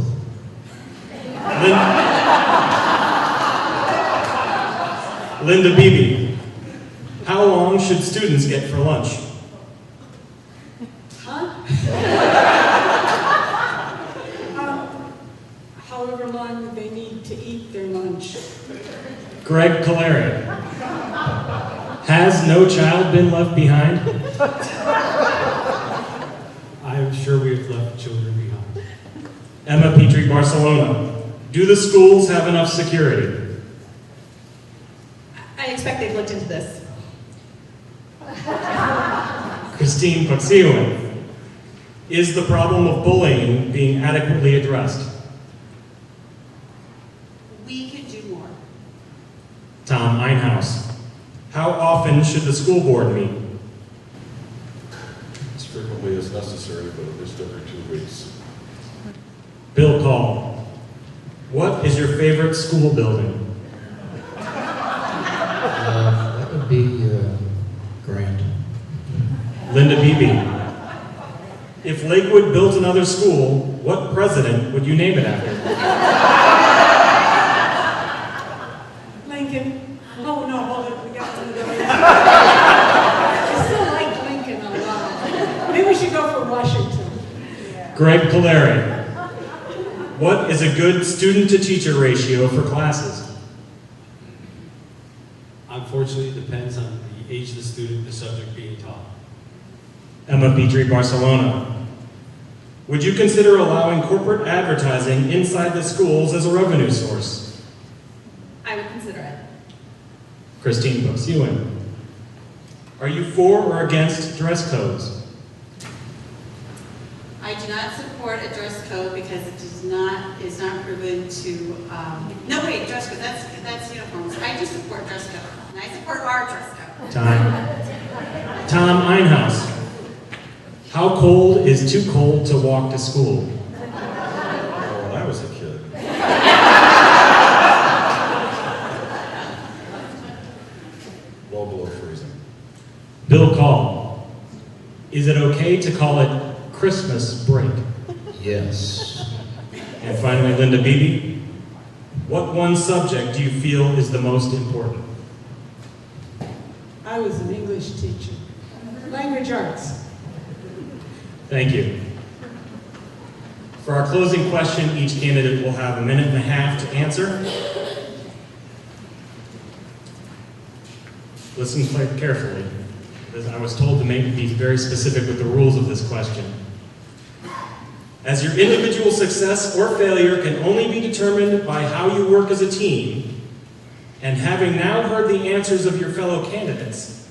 Linda Beebe. How long should students get for lunch? However long they need to eat their lunch. Greg Caleri. Has no child been left behind? I'm sure we have left children behind. Emma Petrie Barcelona. Do the schools have enough security? I expect they've looked into this. Christine Puxiuin. Is the problem of bullying being adequately addressed? We could do more. Tom Einhaus. How often should the school board meet? As frequently as necessary, but at least every 2 weeks. Bill Call. What is your favorite school building? That would be Grant. Linda Beebe. If Lakewood built another school, what president would you name it after? Lincoln. Oh, no, hold it. We got one of those. I still like Lincoln a lot. Maybe we should go for Washington. Greg Caleri. What is a good student-to-teacher ratio for classes? Unfortunately, it depends on the age of the student, the subject being taught. Emma Petrie Barcelona. Would you consider allowing corporate advertising inside the schools as a revenue source? I would consider it. Christine Puxiuin. Are you for or against dress codes? I do not support a dress code because it is not proven to, no wait, dress code, that's uniforms. I do support dress code, and I support our dress code. Tom Einhaus. How cold is too cold to walk to school? Well, when I was a kid. Well below freezing. Bill Call. Is it okay to call it Christmas break? Yes. And finally, Linda Beebe. What one subject do you feel is the most important? I was an English teacher. Language arts. Thank you. For our closing question, each candidate will have 1.5 minutes to answer. Listen quite carefully, because I was told to be very specific with the rules of this question. As your individual success or failure can only be determined by how you work as a team, and having now heard the answers of your fellow candidates,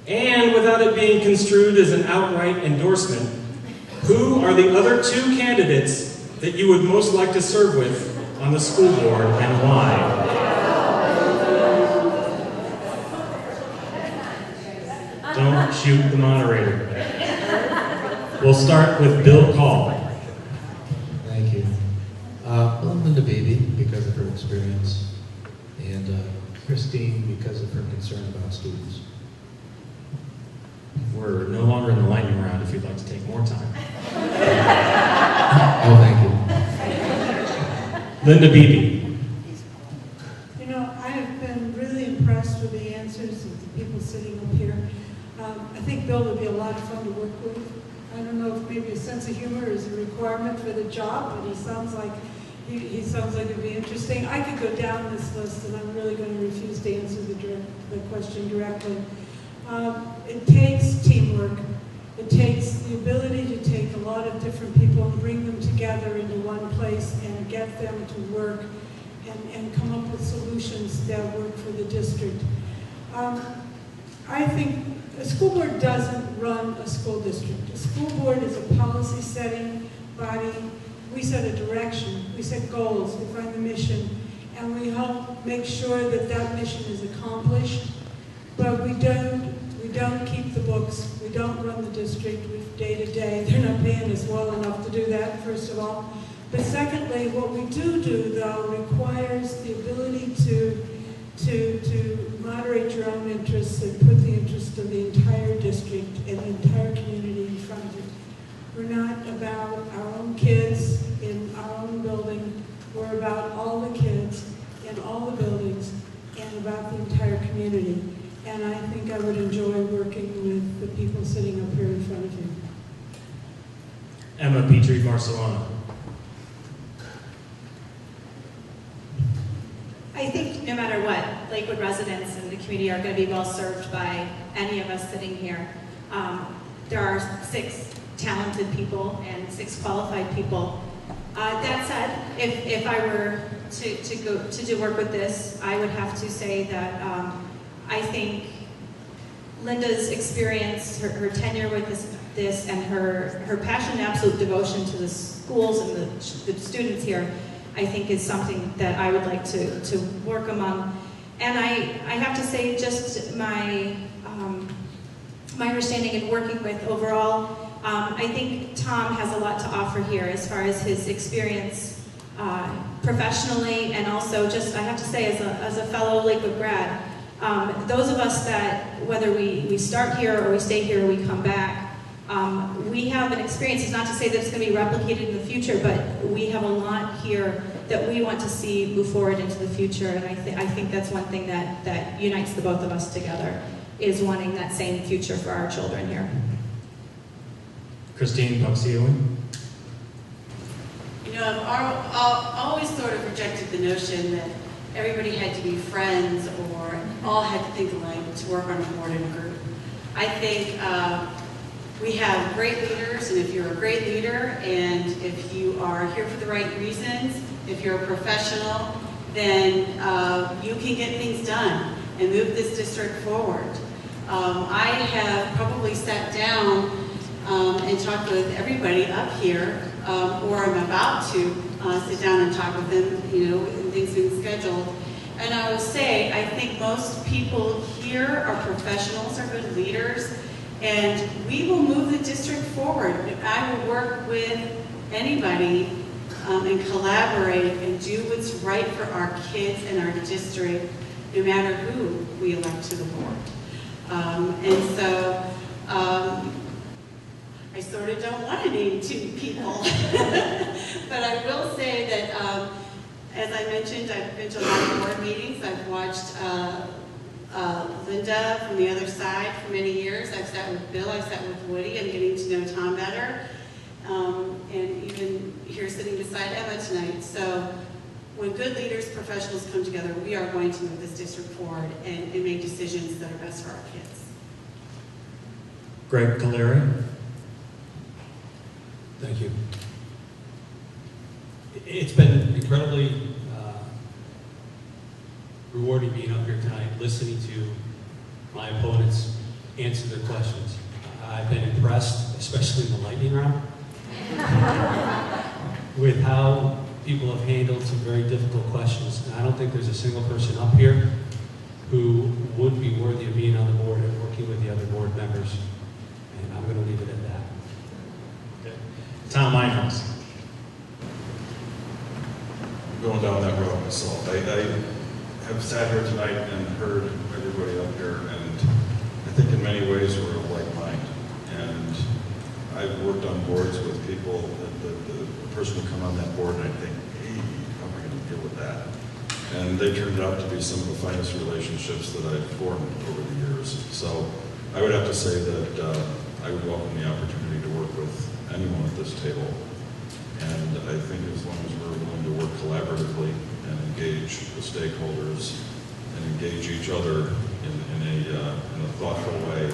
and without it being construed as an outright endorsement, who are the other two candidates that you would most like to serve with on the school board and why? Don't shoot the moderator. We'll start with Bill Call. Thank you. Well, Linda Beebe, because of her experience, and Christine, because of her concern about students. We're no longer in the lightning round if you'd like to take more time. Oh, thank you. Linda Beebe. You know, I have been really impressed with the answers of the people sitting up here. I think Bill would be a lot of fun to work with. I don't know if maybe a sense of humor is a requirement for the job, but he sounds like it'd be interesting. I could go down this list, and I'm really going to refuse to answer the question directly. It takes teamwork. It takes the ability to take a lot of different people and bring them together into one place and get them to work and come up with solutions that work for the district. I think a school board doesn't run a school district. A school board is a policy setting body. We set a direction, we set goals, we find the mission, and we help make sure that that mission is accomplished. But we don't keep the books. We don't run the district day to day. They're not paying us well enough to do that, first of all. But secondly, what we do though requires the ability to moderate your own interests and put the interest of the entire district and the entire community in front of it. We're not about our own kids in our own building. We're about all the kids in all the buildings and about the entire community. And I think I would enjoy working with the people sitting up here in front of you. Emma Petrie, Barcelona. I think no matter what, Lakewood residents and the community are going to be well served by any of us sitting here. There are 6 talented people and 6 qualified people. That said, if I were to do work with this, I would have to say that I think Linda's experience, her tenure with this and her passion and absolute devotion to the schools and the students here, I think is something that I would like to work among. And I have to say, just my understanding and working with overall, I think Tom has a lot to offer here as far as his experience professionally, and also just, I have to say, as a fellow Lakewood grad, those of us that, whether we start here or we stay here or we come back, we have an experience. It's not to say that it's going to be replicated in the future, but we have a lot here that we want to see move forward into the future, and I think that's one thing that unites the both of us together, is wanting that same future for our children here. Christine Puxioli. You know, I've always sort of rejected the notion that everybody had to be friends or all had to think alike to work on a board and a group. I think we have great leaders, and if you're a great leader and if you are here for the right reasons, if you're a professional, then you can get things done and move this district forward. I have probably sat down and talked with everybody up here, or I'm about to sit down and talk with them, you know, and things being scheduled. And I will say, I think most people here are professionals, are good leaders, and we will move the district forward. I will work with anybody and collaborate and do what's right for our kids and our district, no matter who we elect to the board. And so, I sort of don't want to name 2 people, but I will say that, as I mentioned, I've been to a lot of board meetings. I've watched Linda from the other side for many years. I've sat with Bill, I've sat with Woody. I'm getting to know Tom better, and even here sitting beside Emma tonight. So When good leaders, professionals come together, we are going to move this district forward and make decisions that are best for our kids. Greg Caleri. Thank you. It's been incredibly rewarding being up here tonight, listening to my opponents answer their questions. I've been impressed, especially in the lightning round, with how people have handled some very difficult questions. And I don't think there's a single person up here who would be worthy of being on the board and working with the other board members. And I'm going to leave it at that. Okay. Tom Einhaus. Going down that road myself. I have sat here tonight and heard everybody up here, and I think in many ways we're of like mind. And I've worked on boards with people that the person will come on that board and I think, hey, how am I going to deal with that? And they turned out to be some of the finest relationships that I've formed over the years. So I would have to say that I would welcome the opportunity to work with anyone at this table. And I think as long as we're willing to work collaboratively and engage the stakeholders and engage each other in a thoughtful way,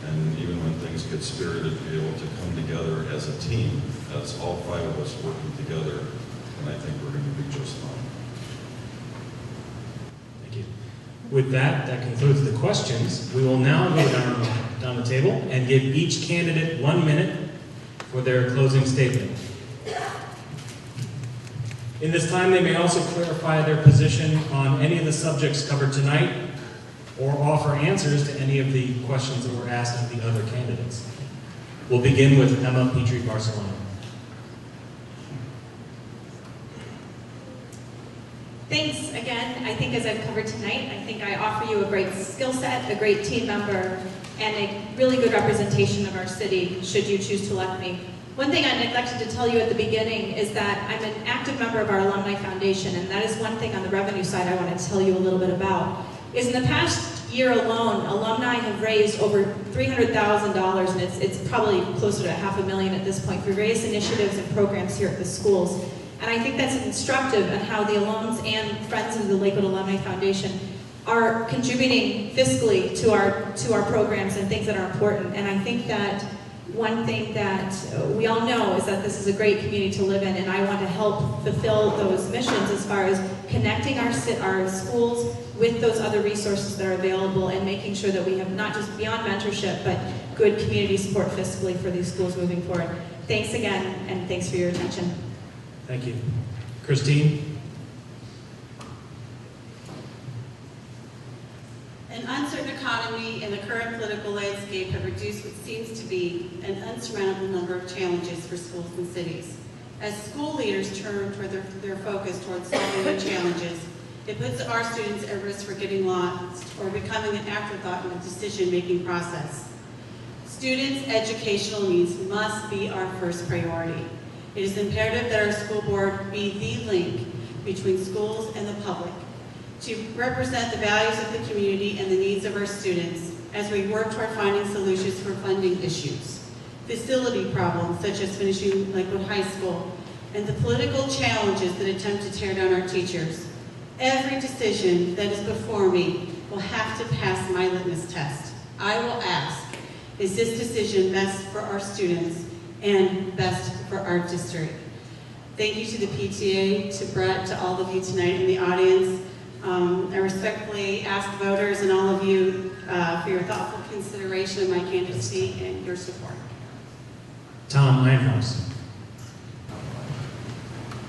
and even when things get spirited, be able to come together as a team, as all 5 of us working together, and I think we're going to be just fine. Thank you. With that, that concludes the questions. We will now go down the table and give each candidate 1 minute for their closing statement. In this time, they may also clarify their position on any of the subjects covered tonight or offer answers to any of the questions that were asked of the other candidates. We'll begin with Emma Petrie Barcelona. Thanks again. I think as I've covered tonight, I think I offer you a great skill set, a great team member, and a really good representation of our city should you choose to elect me. One thing I neglected to tell you at the beginning is that I'm an active member of our Alumni Foundation, and that is one thing on the revenue side I want to tell you a little bit about. Is in the past year alone, alumni have raised over $300,000, and it's probably closer to $500,000 at this point for various initiatives and programs here at the schools. And I think that's instructive on how the alums and friends of the Lakewood Alumni Foundation are contributing fiscally to our programs and things that are important. And I think that one thing that we all know is that this is a great community to live in, and I want to help fulfill those missions as far as connecting our schools with those other resources that are available and making sure that we have not just beyond mentorship, but good community support fiscally for these schools moving forward. Thanks again, and thanks for your attention. Thank you. Christine? An uncertain economy and the current political landscape have reduced what seems to be an unsurmountable number of challenges for schools and cities. As school leaders turn toward their focus towards solving new challenges, it puts our students at risk for getting lost or becoming an afterthought in the decision-making process. Students' educational needs must be our first priority. It is imperative that our school board be the link between schools and the public, to represent the values of the community and the needs of our students as we work toward finding solutions for funding issues, facility problems such as finishing Lakewood High School, and the political challenges that attempt to tear down our teachers. Every decision that is before me will have to pass my litmus test. I will ask, is this decision best for our students and best for our district? Thank you to the PTA, to Brett, to all of you tonight in the audience. I respectfully ask voters and all of you for your thoughtful consideration of my candidacy and your support. Tom Einhaus.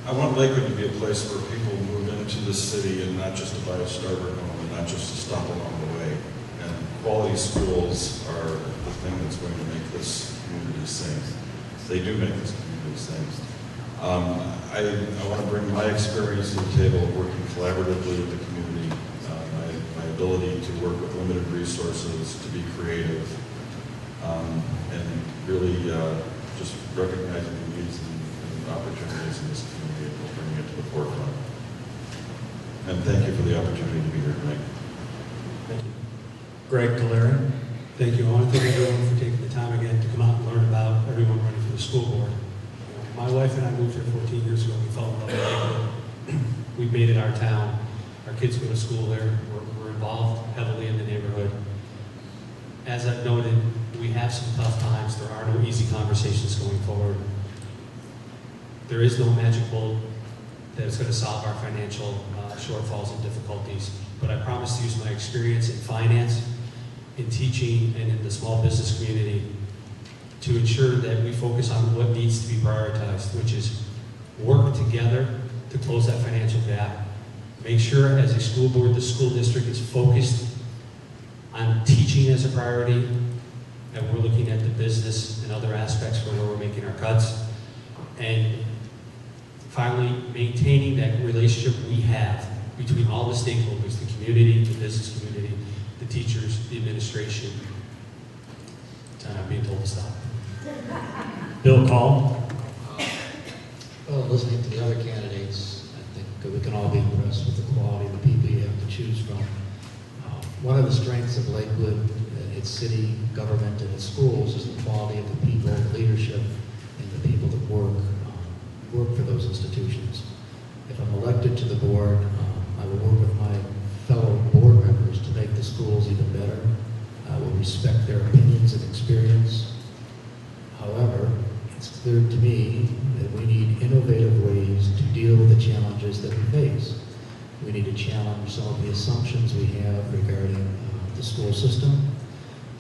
I want Lakewood to be a place where people move into the city and not just to buy a Starbucks home and not just to stop along the way. And quality schools are the thing that's going to make this community sing. They do make this community sing. I want to bring my experience to the table of working collaboratively with the community, my ability to work with limited resources, to be creative, and really just recognizing the needs and opportunities in this community and bringing it to the forefront. And thank you for the opportunity to be here tonight. Thank you. Greg Caleri. Thank you. I want to thank everyone for taking the time again to come out and learn about everyone running for the school board. My wife and I moved here 14 years ago. We fell in love with Lakewood. We've made it our town. Our kids go to school there. We're involved heavily in the neighborhood. As I've noted, we have some tough times. There are no easy conversations going forward. There is no magic bullet that is going to solve our financial shortfalls and difficulties. But I promise to use my experience in finance, in teaching, and in the small business community to ensure that we focus on what needs to be prioritized, which is work together to close that financial gap. Make sure as a school board, the school district is focused on teaching as a priority, and we're looking at the business and other aspects for where we're making our cuts. And finally, maintaining that relationship we have between all the stakeholders, the community, the business community, the teachers, the administration. I'm being told to stop. Bill Call. Well, listening to the other candidates, I think we can all be impressed with the quality of the people you have to choose from. One of the strengths of Lakewood, its city government, and its schools is the quality of the people, the leadership, and the people that work for those institutions. If I'm elected to the board, I will work with my fellow board members to make the schools even better. I will respect their opinions and experience. However, it's clear to me that we need innovative ways to deal with the challenges that we face. We need to challenge some of the assumptions we have regarding the school system.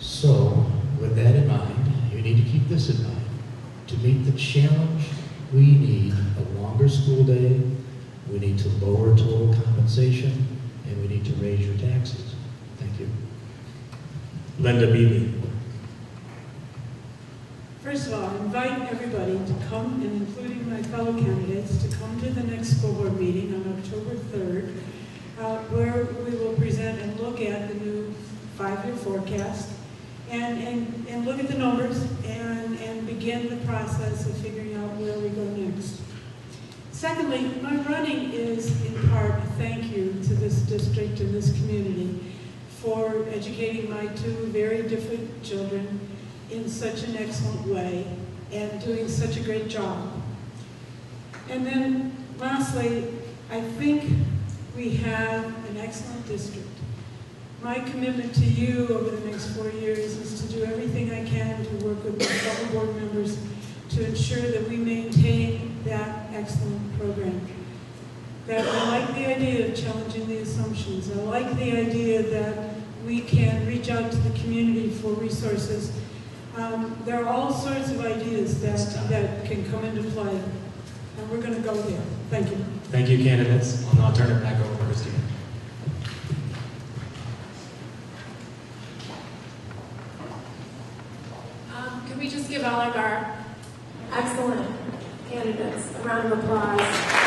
So, with that in mind, you need to keep this in mind. To meet the challenge, we need a longer school day, we need to lower total compensation, and we need to raise your taxes. Thank you. Linda Beebe. First of all, I invite everybody to come, and including my fellow candidates, to come to the next school board meeting on October 3rd, where we will present and look at the new 5-year forecast and look at the numbers and begin the process of figuring out where we go next. Secondly, my running is in part a thank you to this district and this community for educating my two very different children in such an excellent way and doing such a great job. And then lastly, I think we have an excellent district. My commitment to you over the next 4 years is to do everything I can to work with my fellow board members to ensure that we maintain that excellent program. That I like the idea of challenging the assumptions. I like the idea that we can reach out to the community for resources. There are all sorts of ideas that can come into play, and we're going to go there. Thank you. Thank you, candidates. I'll now turn it back over to Christina. Could we just give all of our excellent candidates a round of applause?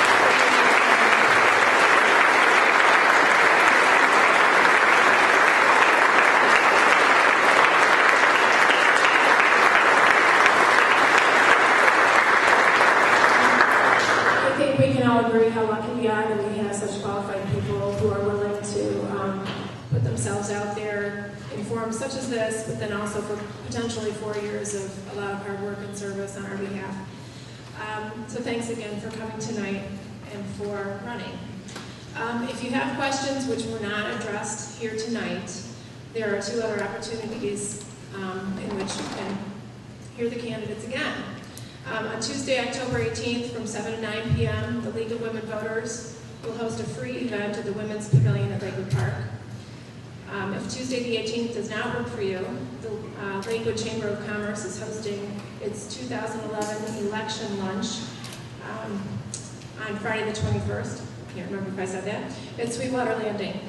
Agree how lucky we are that we have such qualified people who are willing to put themselves out there in forums such as this, but then also for potentially 4 years of a lot of hard work and service on our behalf. So thanks again for coming tonight and for running. If you have questions which were not addressed here tonight, there are 2 other opportunities in which you can hear the candidates again. On Tuesday, October 18th from 7 to 9 p.m., the League of Women Voters will host a free event at the Women's Pavilion at Lakewood Park. If Tuesday the 18th does not work for you, the Lakewood Chamber of Commerce is hosting its 2011 election lunch on Friday the 21st. I can't remember if I said that. At Sweetwater Landing.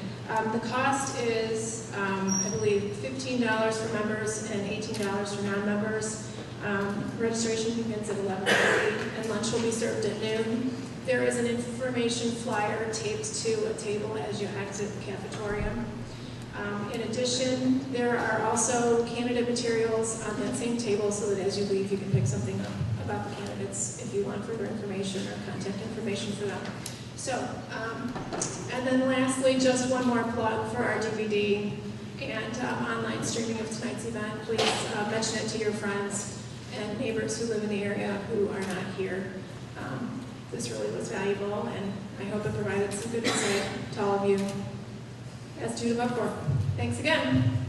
The cost is, I believe, $15 for members and $18 for non-members. Registration begins at 11:30 and lunch will be served at noon. There is an information flyer taped to a table as you exit the cafeteria. In addition, there are also candidate materials on that same table so that as you leave you can pick something up about the candidates if you want further information or contact information for them. So, and then lastly, just one more plug for our DVD and online streaming of tonight's event. Please mention it to your friends and neighbors who live in the area who are not here. this really was valuable, and I hope it provided some good insight to all of you as to the for. Thanks again.